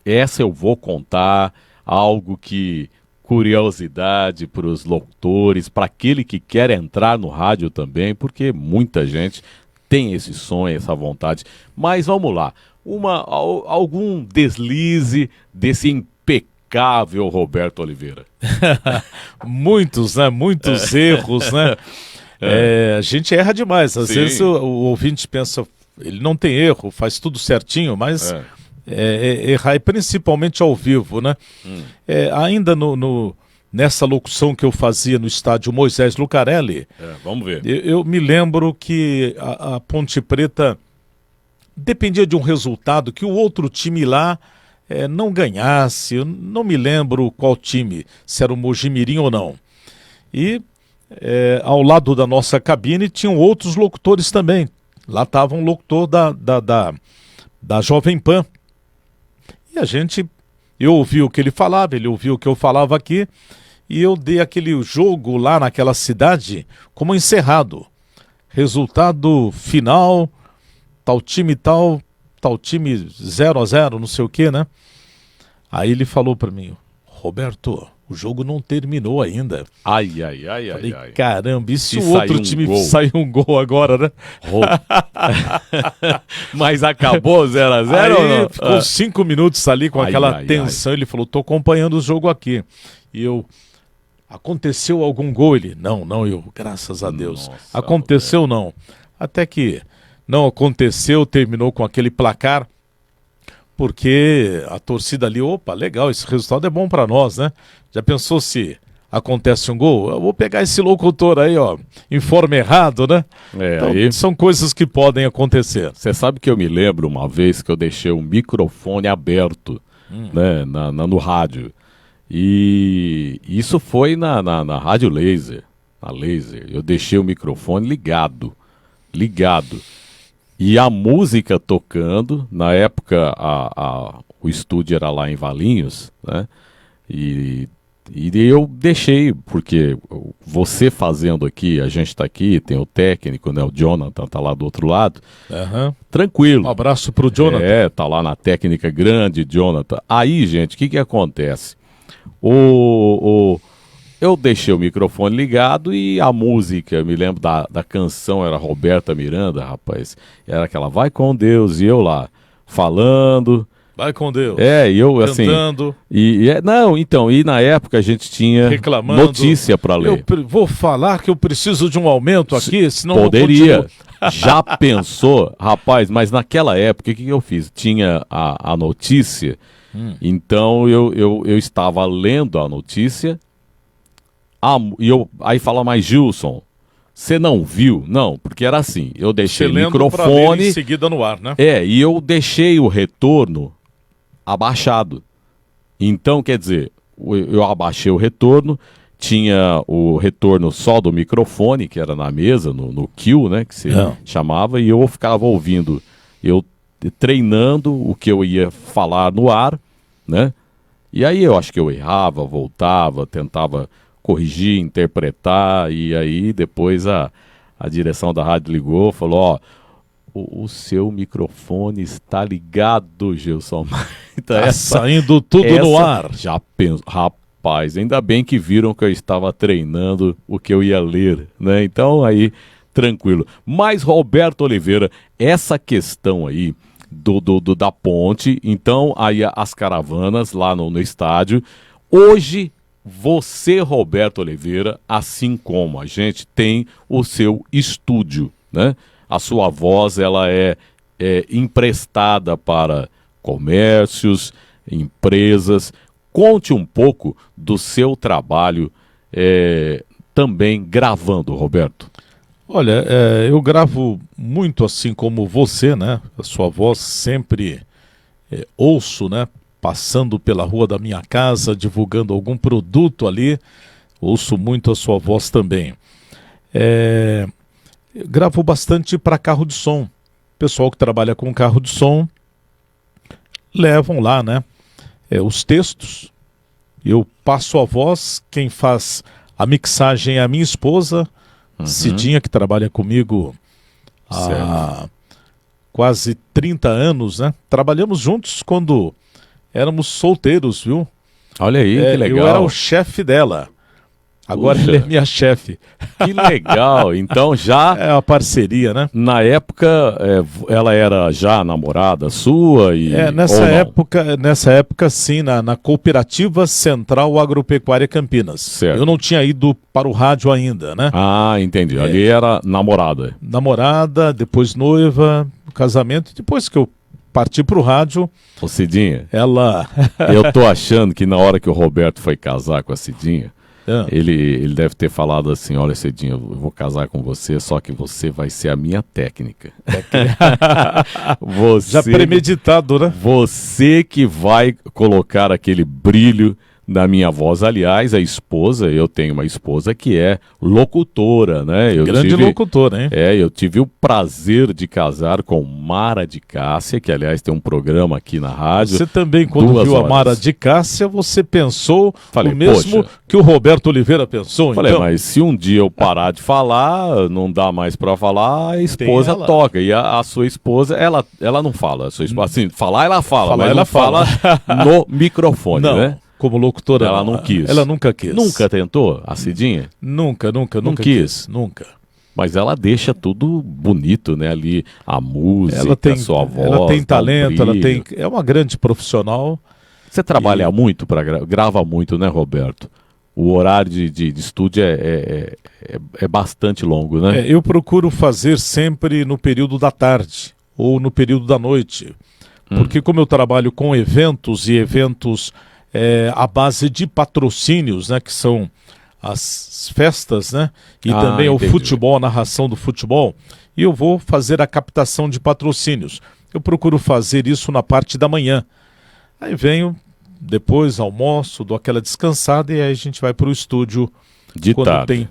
Speaker 1: essa eu vou contar, algo que, curiosidade para os locutores, para aquele que quer entrar no rádio também, porque muita gente tem esse sonho, essa vontade. Mas vamos lá, algum deslize desse impecável Roberto Oliveira?
Speaker 2: Muitos, né? Muitos erros, né? A gente erra demais. Às vezes o ouvinte pensa, ele não tem erro, faz tudo certinho, mas errar, principalmente ao vivo, né? Ainda nessa locução que eu fazia no estádio Moisés Lucarelli,
Speaker 1: vamos ver.
Speaker 2: Eu me lembro que a Ponte Preta dependia de um resultado que o outro time lá não ganhasse. Eu não me lembro qual time, se era o Mojimirim ou não. E ao lado da nossa cabine tinham outros locutores também. Lá estava um locutor da Jovem Pan. E eu ouvi o que ele falava, ele ouvia o que eu falava aqui, e eu dei aquele jogo lá naquela cidade como encerrado. Resultado final, tal time 0-0, não sei o que, né? Aí ele falou para mim, Roberto, o jogo não terminou ainda.
Speaker 1: Ai.
Speaker 2: Falei, caramba, e se o
Speaker 1: sair
Speaker 2: outro
Speaker 1: um
Speaker 2: time
Speaker 1: gol?
Speaker 2: sair um gol agora, né?
Speaker 1: Mas acabou 0-0 ou
Speaker 2: Aí
Speaker 1: não?
Speaker 2: ficou 5 minutos ali com aquela
Speaker 1: ai.
Speaker 2: tensão. Ele falou, tô acompanhando o jogo aqui. E eu, aconteceu algum gol? Ele, não, eu, graças a Deus.
Speaker 1: Nossa,
Speaker 2: Aconteceu não. Até que não aconteceu, terminou com aquele placar, porque a torcida ali, opa, legal, esse resultado é bom para nós, né? Já pensou se acontece um gol? Eu vou pegar esse locutor aí, ó, informa errado, né? Então,
Speaker 1: aí
Speaker 2: são coisas que podem acontecer.
Speaker 1: você sabe que eu me lembro uma vez que eu deixei o microfone aberto, né, no rádio. E isso foi na Rádio Laser, na Laser. Eu deixei o microfone ligado. E a música tocando, na época o estúdio era lá em Valinhos, né? E eu deixei, porque você fazendo aqui, a gente está aqui, tem o técnico, né? O Jonathan tá lá do outro lado, tranquilo.
Speaker 2: Um abraço pro Jonathan.
Speaker 1: Tá lá na técnica grande, Jonathan. Aí, gente, o que acontece? Eu deixei o microfone ligado e a música, eu me lembro da canção, era Roberta Miranda, rapaz. Era aquela Vai com Deus, e eu lá falando.
Speaker 2: Vai com Deus.
Speaker 1: E eu assim.
Speaker 2: Cantando.
Speaker 1: E na época a gente tinha
Speaker 2: reclamando,
Speaker 1: notícia para ler.
Speaker 2: Eu vou falar que eu preciso de um aumento aqui, senão
Speaker 1: poderia.
Speaker 2: não continuo.
Speaker 1: Já pensou, rapaz, mas naquela época o que eu fiz? Tinha a notícia, então eu estava lendo a notícia. Aí fala, mas Gilson, você não viu? Não, porque era assim, eu deixei o microfone
Speaker 2: em seguida no ar, né?
Speaker 1: E eu deixei o retorno abaixado. Então, quer dizer, eu abaixei o retorno, tinha o retorno só do microfone, que era na mesa, no kill, né, que se chamava, e eu ficava ouvindo, eu treinando o que eu ia falar no ar, né? E aí eu acho que eu errava, voltava, tentava corrigir, interpretar, e aí depois a direção da rádio ligou, falou, o seu microfone está ligado, Gilson. Então,
Speaker 2: saindo tudo no ar.
Speaker 1: Já penso, rapaz, ainda bem que viram que eu estava treinando o que eu ia ler, né? Então aí, tranquilo. Mas, Roberto Oliveira, essa questão aí da ponte, então aí as caravanas lá no estádio, hoje você, Roberto Oliveira, assim como a gente tem o seu estúdio, né? A sua voz, ela é emprestada para comércios, empresas. Conte um pouco do seu trabalho também gravando, Roberto.
Speaker 2: Olha, eu gravo muito assim como você, né? A sua voz sempre ouço, né? Passando pela rua da minha casa, divulgando algum produto ali, ouço muito a sua voz também. Eu gravo bastante para carro de som. Pessoal que trabalha com carro de som levam lá, né? Os textos. Eu passo a voz, quem faz a mixagem é a minha esposa, Cidinha, que trabalha comigo há quase 30 anos, né? Trabalhamos juntos quando éramos solteiros, viu?
Speaker 1: Olha aí, que legal.
Speaker 2: Eu era o chefe dela. Agora ele é minha chefe.
Speaker 1: Que legal. Então já...
Speaker 2: É uma parceria, né?
Speaker 1: Na época, ela era já namorada sua?
Speaker 2: Nessa época sim, na Cooperativa Central Agropecuária Campinas.
Speaker 1: Certo.
Speaker 2: Eu não tinha ido para o rádio ainda, né?
Speaker 1: Ah, entendi. Ali era namorada.
Speaker 2: Namorada, depois noiva, casamento. Depois que eu parti para o rádio...
Speaker 1: Ô Cidinha,
Speaker 2: ela...
Speaker 1: eu tô achando que na hora que o Roberto foi casar com a Cidinha, ele deve ter falado assim, olha Cidinha, eu vou casar com você, só que você vai ser a minha técnica.
Speaker 2: Já premeditado, né?
Speaker 1: Você que vai colocar aquele brilho na minha voz. Aliás, eu tenho uma esposa que é locutora, né?
Speaker 2: Grande locutora, hein?
Speaker 1: Eu tive o prazer de casar com Mara de Cássia, que aliás tem um programa aqui na rádio.
Speaker 2: Você também, quando viu a Mara de Cássia, você pensou o mesmo que o Roberto Oliveira pensou?
Speaker 1: Falei,
Speaker 2: então?
Speaker 1: mas se um dia eu parar de falar, não dá mais pra falar, a esposa toca. E a sua esposa, ela não fala. A sua esposa, assim, falar ela fala, mas ela não fala no microfone,
Speaker 2: não.
Speaker 1: né?
Speaker 2: como locutora.
Speaker 1: Ela não quis.
Speaker 2: Ela nunca quis.
Speaker 1: Nunca tentou a Cidinha?
Speaker 2: Nunca
Speaker 1: Não
Speaker 2: quis. Nunca.
Speaker 1: Mas ela deixa tudo bonito, né? Ali, a música,
Speaker 2: Ela tem,
Speaker 1: a sua voz.
Speaker 2: ela tem
Speaker 1: dá um
Speaker 2: talento,
Speaker 1: brilho.
Speaker 2: é uma grande profissional.
Speaker 1: Você trabalha muito, grava muito, né, Roberto? O horário de estúdio é bastante longo, né?
Speaker 2: Eu procuro fazer sempre no período da tarde ou no período da noite. Porque como eu trabalho com eventos e eventos à base de patrocínios, né, que são as festas, né, e também o futebol, a narração do futebol, e eu vou fazer a captação de patrocínios. Eu procuro fazer isso na parte da manhã. Aí venho, depois almoço, dou aquela descansada e aí a gente vai para o estúdio
Speaker 1: De
Speaker 2: quando
Speaker 1: tarde.
Speaker 2: tem.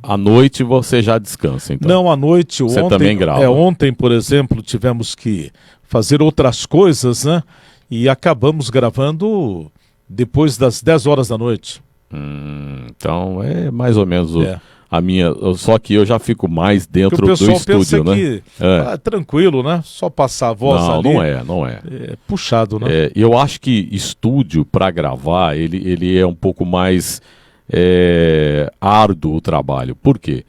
Speaker 1: À noite você já descansa, então?
Speaker 2: Não, à noite.
Speaker 1: Você
Speaker 2: ontem,
Speaker 1: também grava?
Speaker 2: Ontem, por exemplo, tivemos que fazer outras coisas, né? E acabamos gravando depois das 10 horas da noite.
Speaker 1: Então é mais ou menos
Speaker 2: É.
Speaker 1: a minha. Só que eu já fico mais dentro
Speaker 2: Porque o
Speaker 1: do
Speaker 2: pessoal pensa
Speaker 1: estúdio, né?
Speaker 2: que tranquilo, né? Só passar a voz
Speaker 1: Não,
Speaker 2: ali.
Speaker 1: não é.
Speaker 2: É puxado, né?
Speaker 1: Eu acho que estúdio para gravar, ele é um pouco mais árduo o trabalho. Por quê?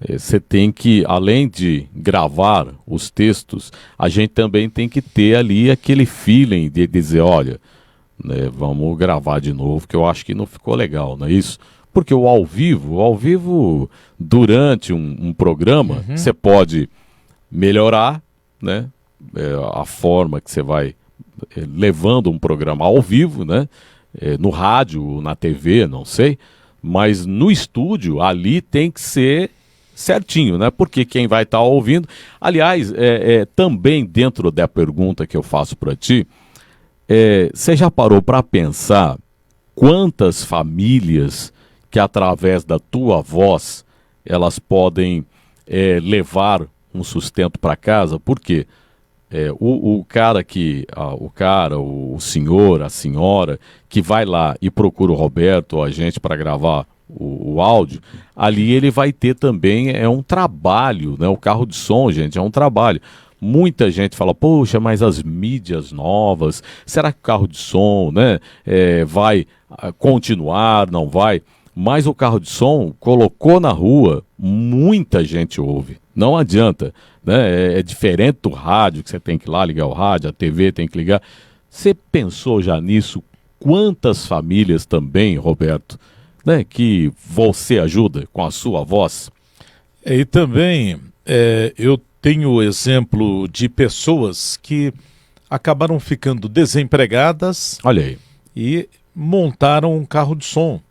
Speaker 1: Você tem que, além de gravar os textos, a gente também tem que ter ali aquele feeling de dizer, olha, né, vamos gravar de novo, que eu acho que não ficou legal, não é isso? Porque o ao vivo, durante um programa, você pode melhorar, né, a forma que você vai levando um programa ao vivo, né, no rádio, na TV, não sei, mas no estúdio, ali tem que ser certinho, né? Porque quem vai estar ouvindo... Aliás, também dentro da pergunta que eu faço para ti, você já parou para pensar quantas famílias que através da tua voz elas podem levar um sustento para casa? Por quê? O senhor, a senhora que vai lá e procura o Roberto ou a gente para gravar o áudio, ali ele vai ter também um trabalho, né? O carro de som, gente, é um trabalho. Muita gente fala, poxa, mas as mídias novas, será que o carro de som, né, vai continuar, não vai? Mas o carro de som colocou na rua, muita gente ouve. Não adianta, né? É diferente do rádio, que você tem que ir lá ligar o rádio, a TV tem que ligar. Você pensou já nisso? Quantas famílias também, Roberto, né, que você ajuda com a sua voz?
Speaker 2: E também eu tenho exemplo de pessoas que acabaram ficando desempregadas.
Speaker 1: Olha aí.
Speaker 2: E montaram um carro de som.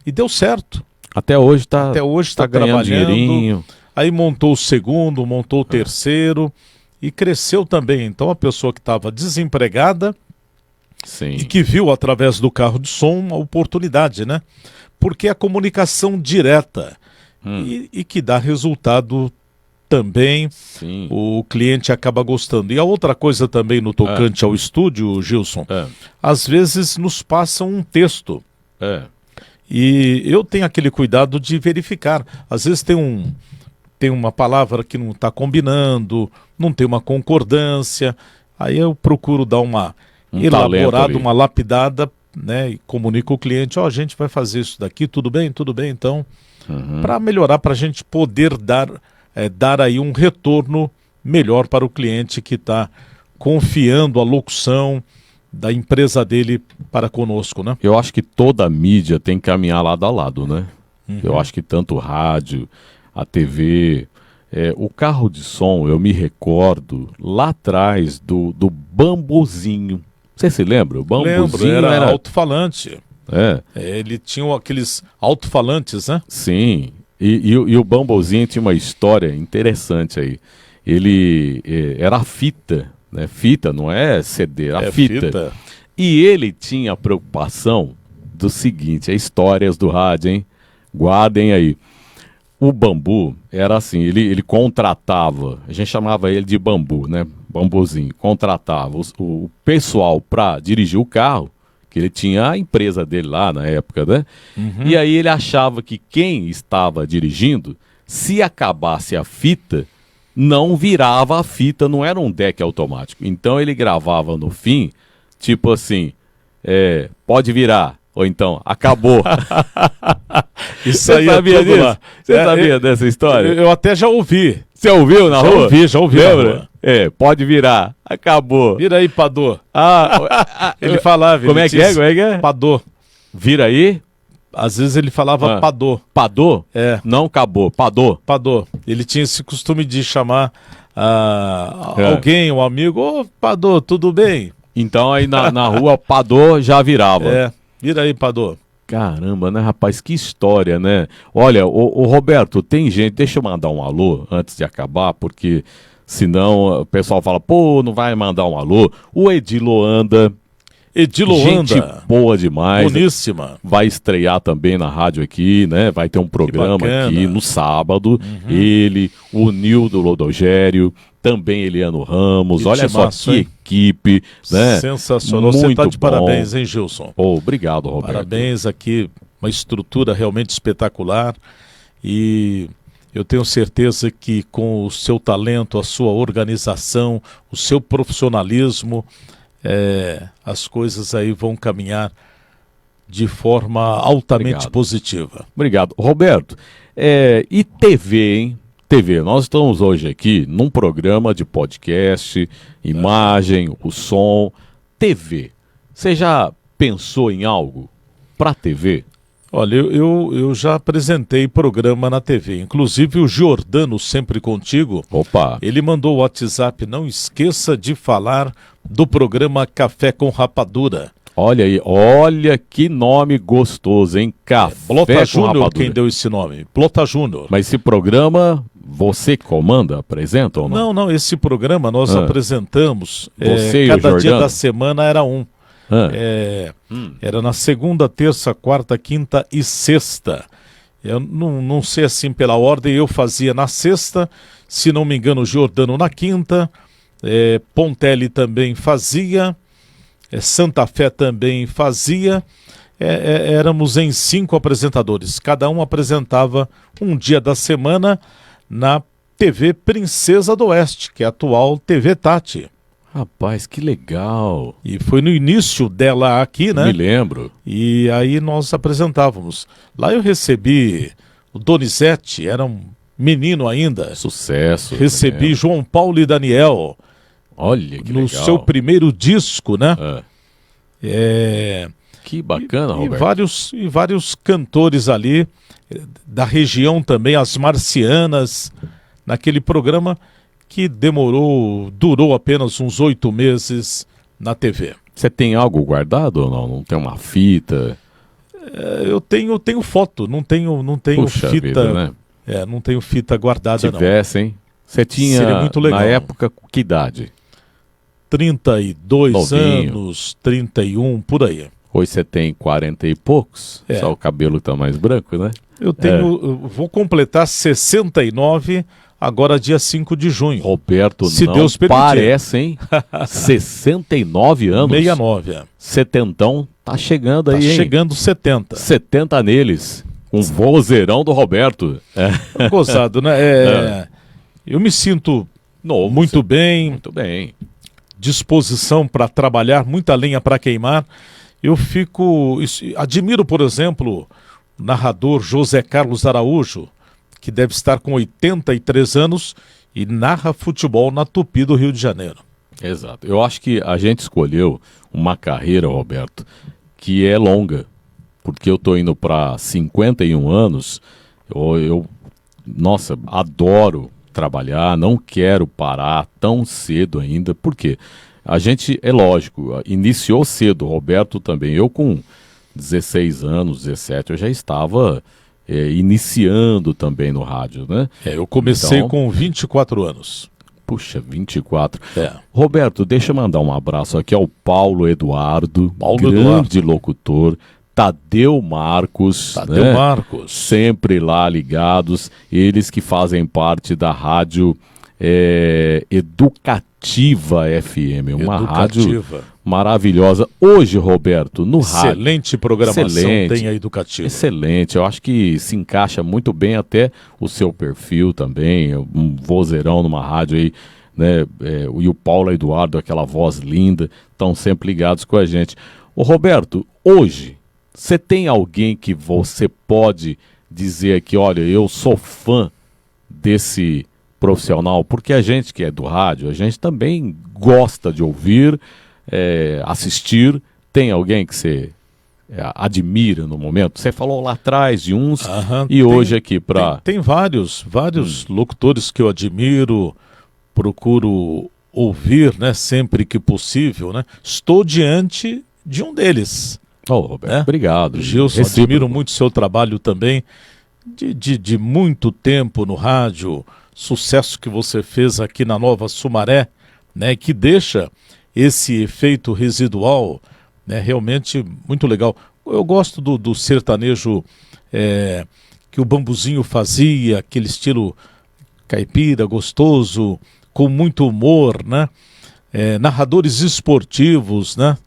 Speaker 2: E deu certo.
Speaker 1: Até hoje está
Speaker 2: trabalhando.
Speaker 1: ganhando dinheirinho.
Speaker 2: Aí montou o segundo, montou o terceiro e cresceu também. Então a pessoa que estava desempregada
Speaker 1: Sim.
Speaker 2: e que viu através do carro de som uma oportunidade, né? Porque a comunicação direta e que dá resultado também.
Speaker 1: Sim.
Speaker 2: O cliente acaba gostando. E a outra coisa também no tocante ao estúdio, Gilson, às vezes nos passam um texto. E eu tenho aquele cuidado de verificar. Às vezes tem uma palavra que não está combinando, não tem uma concordância. Aí eu procuro dar uma elaborada, uma lapidada, né? E comunico ao cliente, a gente vai fazer isso daqui, tudo bem, então, para melhorar, para a gente poder dar aí um retorno melhor para o cliente que está confiando a locução da empresa dele para conosco, né?
Speaker 1: Eu acho que toda a mídia tem que caminhar lado a lado, né? Eu acho que tanto o rádio, a TV, o carro de som, eu me recordo lá atrás do Bambuzinho. Você se lembra? O Bambuzinho
Speaker 2: era alto-falante. Ele tinha aqueles alto-falantes, né?
Speaker 1: Sim. E o Bambuzinho tinha uma história interessante aí. Ele era fita, né? Fita, não é CD, era fita. E ele tinha a preocupação do seguinte, histórias do rádio, hein? Guardem aí. O Bambu era assim, ele contratava, a gente chamava ele de Bambu, né? Bambuzinho. Contratava o pessoal para dirigir o carro, que ele tinha a empresa dele lá na época, né? E aí ele achava que quem estava dirigindo, se acabasse a fita, não virava a fita, não era um deck automático. Então ele gravava no fim, tipo assim, pode virar, Ou então, acabou.
Speaker 2: Isso aí
Speaker 1: sabia
Speaker 2: tudo
Speaker 1: disso?
Speaker 2: lá.
Speaker 1: Você sabia dessa história?
Speaker 2: Eu até já ouvi.
Speaker 1: Você ouviu na rua?
Speaker 2: Já ouvi na
Speaker 1: Lembra?
Speaker 2: rua.
Speaker 1: Pode virar. Acabou.
Speaker 2: Vira aí, Padô. Ele
Speaker 1: Ele
Speaker 2: falava.
Speaker 1: Como
Speaker 2: ele
Speaker 1: é que é?
Speaker 2: disse,
Speaker 1: Como é que é?
Speaker 2: Padô.
Speaker 1: Vira aí.
Speaker 2: Às vezes ele falava Padô.
Speaker 1: Padô?
Speaker 2: É,
Speaker 1: Não acabou. Padô.
Speaker 2: Padô. Ele tinha esse costume de chamar
Speaker 1: É.
Speaker 2: alguém, um amigo. Ô, Padô, tudo bem?
Speaker 1: Então aí na rua Padô já virava.
Speaker 2: É, vira aí, Padô.
Speaker 1: Caramba, né, rapaz? Que história, né? Olha, o Roberto, tem gente... Deixa eu mandar um alô antes de acabar, porque senão o pessoal fala, pô, não vai mandar um alô. O Edilo anda...
Speaker 2: Edilo
Speaker 1: Gente
Speaker 2: anda.
Speaker 1: boa demais.
Speaker 2: Boníssima.
Speaker 1: Vai estrear também na rádio aqui, né? Vai ter um programa
Speaker 2: bacana.
Speaker 1: aqui no sábado. Ele, o Nildo Lodogério, também Eliano Ramos.
Speaker 2: Que
Speaker 1: Olha só
Speaker 2: timaço,
Speaker 1: que
Speaker 2: hein?
Speaker 1: equipe, né?
Speaker 2: Sensacional. Você
Speaker 1: Muito
Speaker 2: tá de
Speaker 1: bom.
Speaker 2: parabéns, hein, Gilson?
Speaker 1: Oh, obrigado, Roberto.
Speaker 2: Parabéns aqui, uma estrutura realmente espetacular e eu tenho certeza que com o seu talento, a sua organização, o seu profissionalismo, as coisas aí vão caminhar de forma altamente
Speaker 1: Obrigado.
Speaker 2: positiva.
Speaker 1: Obrigado. Roberto, e TV, hein? TV, nós estamos hoje aqui num programa de podcast, imagem, o som. TV, você já pensou em algo para TV?
Speaker 2: Olha, eu já apresentei programa na TV, inclusive o Giordano Sempre Contigo.
Speaker 1: Opa,
Speaker 2: Ele mandou o WhatsApp, não esqueça de falar do programa Café com Rapadura.
Speaker 1: olha aí, olha que nome gostoso, hein? Café
Speaker 2: Blota
Speaker 1: com
Speaker 2: Júnior
Speaker 1: Rapadura.
Speaker 2: quem deu esse nome, Blota Júnior.
Speaker 1: Mas esse programa, você comanda, apresenta ou não?
Speaker 2: Não, esse programa nós apresentamos,
Speaker 1: Você e o
Speaker 2: cada dia
Speaker 1: Giordano?
Speaker 2: da semana era um.
Speaker 1: Ah,
Speaker 2: Era na segunda, terça, quarta, quinta e sexta. Eu não sei assim pela ordem, eu fazia na sexta, se não me engano o Giordano na quinta, Pontelli também fazia, Santa Fé também fazia. Éramos em 5 apresentadores, cada um apresentava um dia da semana na TV Princesa do Oeste, que é a atual TV Tati.
Speaker 1: rapaz, que legal.
Speaker 2: E foi no início dela aqui, né?
Speaker 1: Me lembro.
Speaker 2: E aí nós apresentávamos. Lá eu recebi o Donizete, era um menino ainda.
Speaker 1: Sucesso.
Speaker 2: Recebi
Speaker 1: me
Speaker 2: João Paulo e Daniel
Speaker 1: Olha que
Speaker 2: no
Speaker 1: legal.
Speaker 2: seu primeiro disco, né?
Speaker 1: Ah, que bacana,
Speaker 2: E
Speaker 1: Roberto.
Speaker 2: vários cantores ali da região também, as Marcianas, naquele programa que durou apenas uns 8 meses na TV.
Speaker 1: Você tem algo guardado ou não? Não tem uma fita?
Speaker 2: Eu tenho foto, não tenho
Speaker 1: Puxa
Speaker 2: fita,
Speaker 1: vida, né?
Speaker 2: não tenho fita guardada não.
Speaker 1: Tivesse, hein? Você tinha,
Speaker 2: Seria muito legal.
Speaker 1: na época, que idade?
Speaker 2: 32
Speaker 1: Novinho.
Speaker 2: anos, 31, por aí.
Speaker 1: Hoje você tem 40 e poucos? Só o cabelo tá mais branco, né?
Speaker 2: Eu vou completar 69 agora dia 5 de junho.
Speaker 1: Roberto,
Speaker 2: Se
Speaker 1: não
Speaker 2: Deus permitir.
Speaker 1: parece, hein? 69 anos.
Speaker 2: 69,
Speaker 1: Setentão tá chegando
Speaker 2: tá
Speaker 1: aí, hein?
Speaker 2: chegando 70.
Speaker 1: 70 neles. Um vozeirão do Roberto.
Speaker 2: Gozado, né? Eu me sinto
Speaker 1: Novo.
Speaker 2: muito bem,
Speaker 1: Muito bem.
Speaker 2: disposição para trabalhar, muita lenha para queimar. Admiro, por exemplo, o narrador José Carlos Araújo, que deve estar com 83 anos e narra futebol na Tupi do Rio de Janeiro.
Speaker 1: Exato. Eu acho que a gente escolheu uma carreira, Roberto, que é longa. Porque eu tô indo para 51 anos, nossa, adoro trabalhar, não quero parar tão cedo ainda. Por quê? A gente, é lógico, iniciou cedo, Roberto também. Eu com 16 anos, 17, eu já estava iniciando também no rádio, né?
Speaker 2: Eu comecei
Speaker 1: Então,
Speaker 2: com 24 anos.
Speaker 1: Puxa, 24. Roberto, deixa eu mandar um abraço aqui ao Paulo Eduardo, grande locutor, Tadeu Marcos,
Speaker 2: Tadeu Marcos.
Speaker 1: sempre lá ligados, eles que fazem parte da rádio Educativa FM, uma rádio maravilhosa. Hoje, Roberto, no rádio...
Speaker 2: Excelente programação tem a Educativa.
Speaker 1: Excelente, eu acho que se encaixa muito bem até o seu perfil também, um vozeirão numa rádio aí, né? E o Paulo Eduardo, aquela voz linda, estão sempre ligados com a gente. Ô Roberto, hoje, Você tem alguém que você pode dizer que, olha, eu sou fã desse profissional? Porque a gente que é do rádio, a gente também gosta de ouvir, assistir. Tem alguém que você admira no momento? Você falou lá atrás de uns e hoje aqui para...
Speaker 2: Tem vários locutores que eu admiro, procuro ouvir, né, sempre que possível, né? Estou diante de um deles.
Speaker 1: Roberto, obrigado.
Speaker 2: Gilson, admiro muito o seu trabalho também, de muito tempo no rádio, sucesso que você fez aqui na Nova Sumaré, né, que deixa esse efeito residual, né, realmente muito legal. Eu gosto do sertanejo que o Bambuzinho fazia, aquele estilo caipira, gostoso, com muito humor, né? Narradores esportivos, né?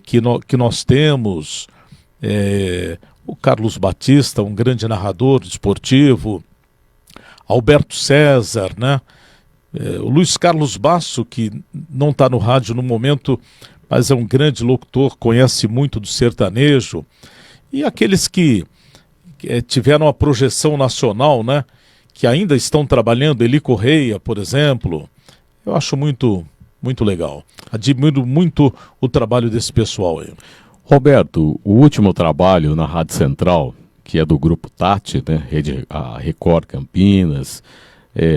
Speaker 2: Que nós temos, o Carlos Batista, um grande narrador esportivo, Alberto César, né? O Luiz Carlos Basso, que não está no rádio no momento, mas é um grande locutor, conhece muito do sertanejo, e aqueles que tiveram a projeção nacional, né? Que ainda estão trabalhando, Eli Correia, por exemplo. Eu acho muito legal. Admiro muito o trabalho desse pessoal aí.
Speaker 1: Roberto, o último trabalho na Rádio Central, que é do Grupo Tati, né, a Record Campinas,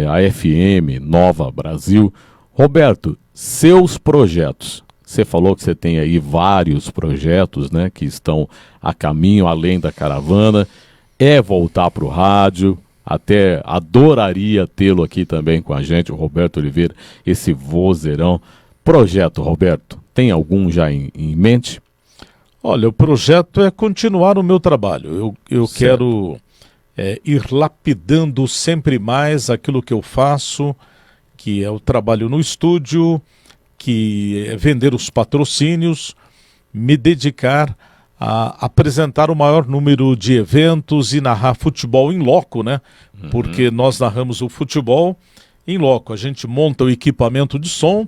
Speaker 1: a FM Nova Brasil. Roberto, seus projetos. Você falou que você tem aí vários projetos, né, que estão a caminho, além da caravana. Voltar para o rádio. Até adoraria tê-lo aqui também com a gente, o Roberto Oliveira, esse vozeirão. Projeto, Roberto, tem algum já em mente?
Speaker 2: Olha, o projeto é continuar o meu trabalho. Eu quero ir lapidando sempre mais aquilo que eu faço, que é o trabalho no estúdio, que é vender os patrocínios, me dedicar a apresentar o maior número de eventos e narrar futebol em loco, né? Porque nós narramos o futebol em loco. A gente monta o equipamento de som,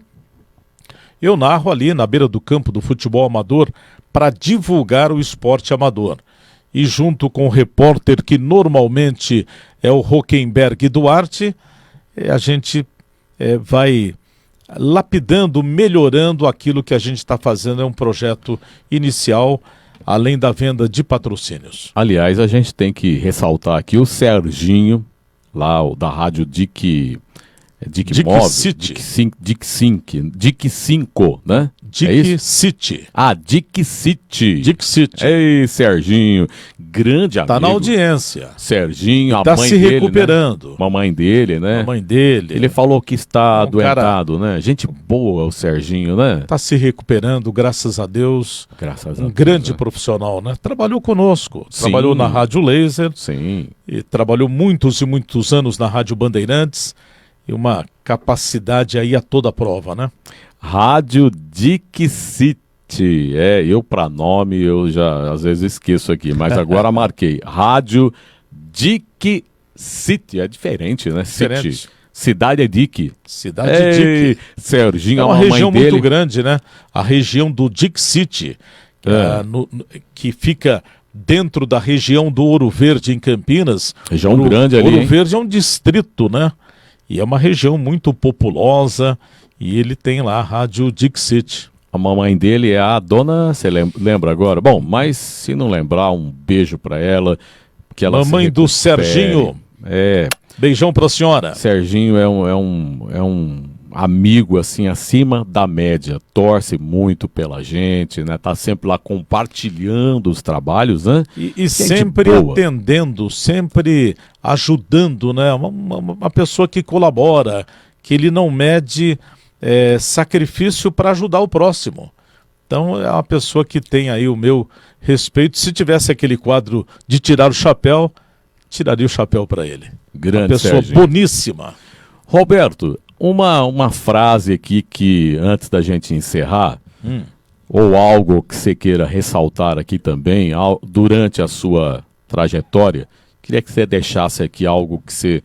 Speaker 2: eu narro ali na beira do campo do futebol amador para divulgar o esporte amador. E junto com o repórter, que normalmente é o Rockenberg Duarte, a gente vai lapidando, melhorando aquilo que a gente está fazendo. É um projeto inicial, além da venda de patrocínios.
Speaker 1: Aliás, a gente tem que ressaltar aqui o Serginho, lá da rádio Dic
Speaker 2: City.
Speaker 1: Dic 5, né?
Speaker 2: Dic City.
Speaker 1: Dic City.
Speaker 2: Dic City.
Speaker 1: Ei, Serginho, grande amigo.
Speaker 2: Tá na audiência.
Speaker 1: Serginho, a
Speaker 2: tá
Speaker 1: mãe
Speaker 2: se
Speaker 1: dele,
Speaker 2: recuperando.
Speaker 1: Né? Mamãe dele, né?
Speaker 2: Mamãe dele.
Speaker 1: Ele falou que está adoentado,
Speaker 2: cara...
Speaker 1: né? Gente boa o Serginho, né?
Speaker 2: Tá se recuperando, graças a Deus.
Speaker 1: Graças a Deus,
Speaker 2: grande profissional, né? Trabalhou conosco.
Speaker 1: Sim.
Speaker 2: Trabalhou na Rádio Laser.
Speaker 1: Sim.
Speaker 2: E trabalhou muitos e muitos anos na Rádio Bandeirantes. E uma capacidade aí a toda prova, né?
Speaker 1: Rádio Dic City. Eu para nome eu já às vezes esqueço aqui, mas agora marquei. Rádio Dic City. É diferente, né?
Speaker 2: Diferente.
Speaker 1: City. Cidade é Dic.
Speaker 2: Cidade Dic.
Speaker 1: Serginho,
Speaker 2: é uma
Speaker 1: a mãe
Speaker 2: região
Speaker 1: dele...
Speaker 2: muito grande, né? A região do Dic City, que fica dentro da região do Ouro Verde, em Campinas.
Speaker 1: Região grande ali,
Speaker 2: Ouro Verde é um distrito, né? E é uma região muito populosa, e ele tem lá a Rádio Dic City.
Speaker 1: A mamãe dele é a dona, você lembra agora? Bom, mas se não lembrar, um beijo para ela. Que ela
Speaker 2: mamãe do Serginho. Beijão para a senhora.
Speaker 1: Serginho é um amigo assim acima da média, torce muito pela gente, né? Tá sempre lá compartilhando os trabalhos, né?
Speaker 2: E sempre atendendo, sempre ajudando, né? Uma pessoa que colabora, que ele não mede sacrifício para ajudar o próximo. Então é uma pessoa que tem aí o meu respeito. Se tivesse aquele quadro de tirar o chapéu, tiraria o chapéu para ele.
Speaker 1: Grande
Speaker 2: uma pessoa
Speaker 1: Serginho.
Speaker 2: Boníssima.
Speaker 1: Roberto, uma frase aqui que, antes da gente encerrar, ou algo que você queira ressaltar aqui também, durante a sua trajetória, queria que você deixasse aqui algo que você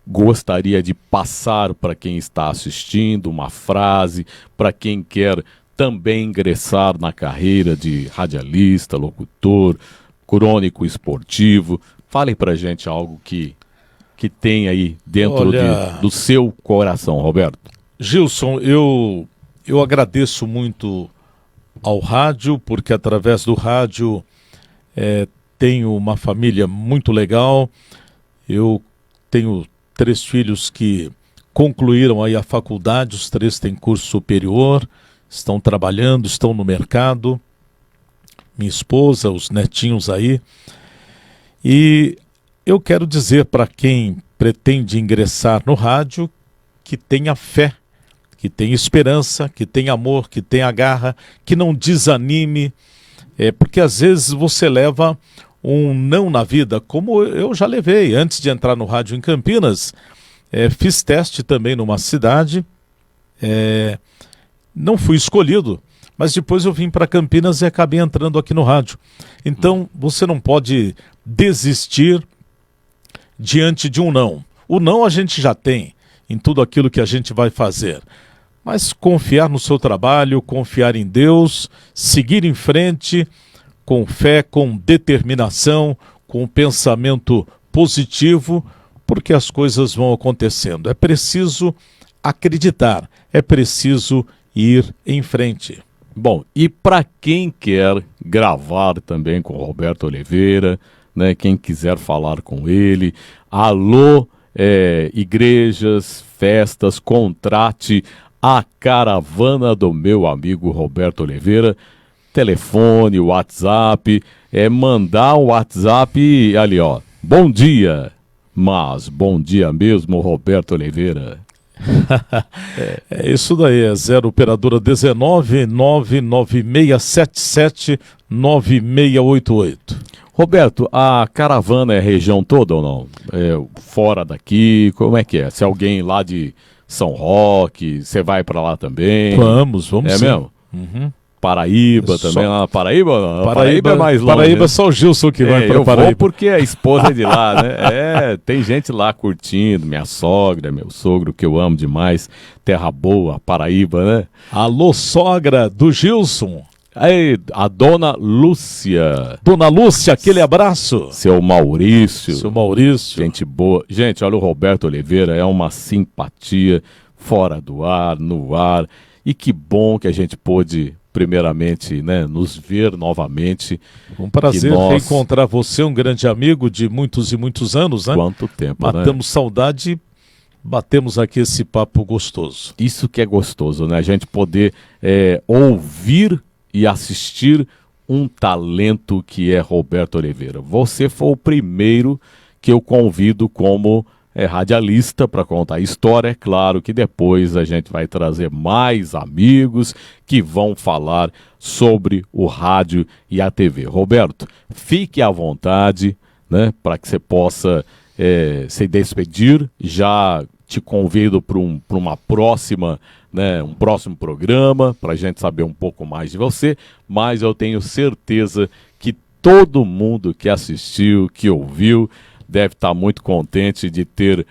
Speaker 1: gostaria de passar para quem está assistindo, uma frase, para quem quer também ingressar na carreira de radialista, locutor, crônico esportivo? Fale pra gente algo que tem aí dentro do seu coração, Roberto.
Speaker 2: Gilson, eu agradeço muito ao rádio, porque através do rádio tenho uma família muito legal. Eu tenho 3 filhos que concluíram aí a faculdade, os 3 têm curso superior, estão trabalhando, estão no mercado. Minha esposa, os netinhos aí. E eu quero dizer para quem pretende ingressar no rádio que tenha fé, que tenha esperança, que tenha amor, que tenha garra, que não desanime, porque às vezes você leva um não na vida, como eu já levei antes de entrar no rádio em Campinas. Fiz teste também numa cidade, não fui escolhido, mas depois eu vim para Campinas e acabei entrando aqui no rádio. Então você não pode desistir diante de um não. O não a gente já tem em tudo aquilo que a gente vai fazer, mas confiar no seu trabalho, confiar em Deus, seguir em frente com fé, com determinação, com pensamento positivo, porque as coisas vão acontecendo. É preciso acreditar, é preciso ir em frente.
Speaker 1: Bom, e para quem quer gravar também com o Roberto Oliveira, né, quem quiser falar com ele, alô, igrejas, festas, contrate a caravana do meu amigo Roberto Oliveira, telefone, WhatsApp, mandar um WhatsApp ali, ó, bom dia, mas bom dia mesmo, Roberto Oliveira.
Speaker 2: É isso daí, 0 operadora 19 99677 9688.
Speaker 1: Roberto, a caravana é região toda ou não? Fora daqui, como é que é? Se alguém lá de São Roque, você vai para lá também?
Speaker 2: Vamos sim.
Speaker 1: É mesmo?
Speaker 2: Uhum.
Speaker 1: Paraíba também, lá Paraíba?
Speaker 2: Paraíba
Speaker 1: é mais longe.
Speaker 2: Paraíba é só o Gilson que vai para Paraíba.
Speaker 1: Eu vou porque a esposa é de lá, né? Tem gente lá curtindo, minha sogra, meu sogro, que eu amo demais, terra boa, Paraíba, né?
Speaker 2: Alô, sogra do Gilson.
Speaker 1: Aí, a dona Lúcia.
Speaker 2: Dona Lúcia, aquele abraço.
Speaker 1: Seu Maurício.
Speaker 2: Gente
Speaker 1: boa. Gente, olha, o Roberto Oliveira é uma simpatia fora do ar, no ar. E que bom que a gente pôde, primeiramente, né, nos ver novamente.
Speaker 2: Um prazer reencontrar você, um grande amigo de muitos e muitos anos, né?
Speaker 1: Quanto tempo,
Speaker 2: Matamos saudade, batemos aqui esse papo gostoso.
Speaker 1: Isso que é gostoso, né? A gente poder ouvir e assistir um talento que é Roberto Oliveira. Você foi o primeiro que eu convido como radialista para contar a história. É claro que depois a gente vai trazer mais amigos que vão falar sobre o rádio e a TV. Roberto, fique à vontade, né, para que você possa se despedir. Já te convido para uma próxima, né, um próximo programa, para a gente saber um pouco mais de você, mas eu tenho certeza que todo mundo que assistiu, que ouviu, deve estar muito contente de ter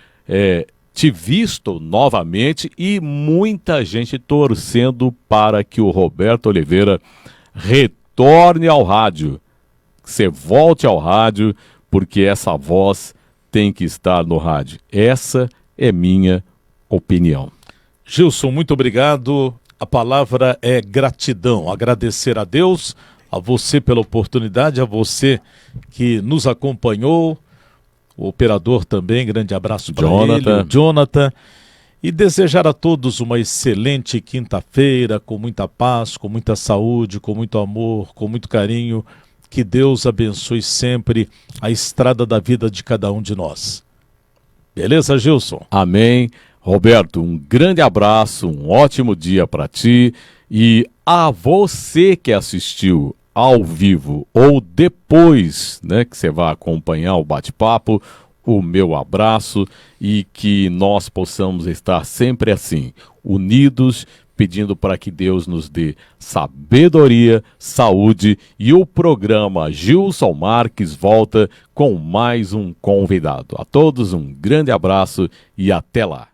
Speaker 1: te visto novamente e muita gente torcendo para que o Roberto Oliveira retorne ao rádio, que você volte ao rádio, porque essa voz tem que estar no rádio. Essa é minha opinião.
Speaker 2: Gilson, muito obrigado. A palavra é gratidão. Agradecer a Deus, a você pela oportunidade, a você que nos acompanhou, o operador também, grande abraço para ele, o Jonathan. E desejar a todos uma excelente quinta-feira, com muita paz, com muita saúde, com muito amor, com muito carinho. Que Deus abençoe sempre a estrada da vida de cada um de nós. Beleza, Gilson?
Speaker 1: Amém. Roberto, um grande abraço, um ótimo dia para ti e a você que assistiu ao vivo ou depois, né, que você vai acompanhar o bate-papo, o meu abraço e que nós possamos estar sempre assim, unidos, pedindo para que Deus nos dê sabedoria, saúde e o programa Gilson Marques volta com mais um convidado. A todos um grande abraço e até lá.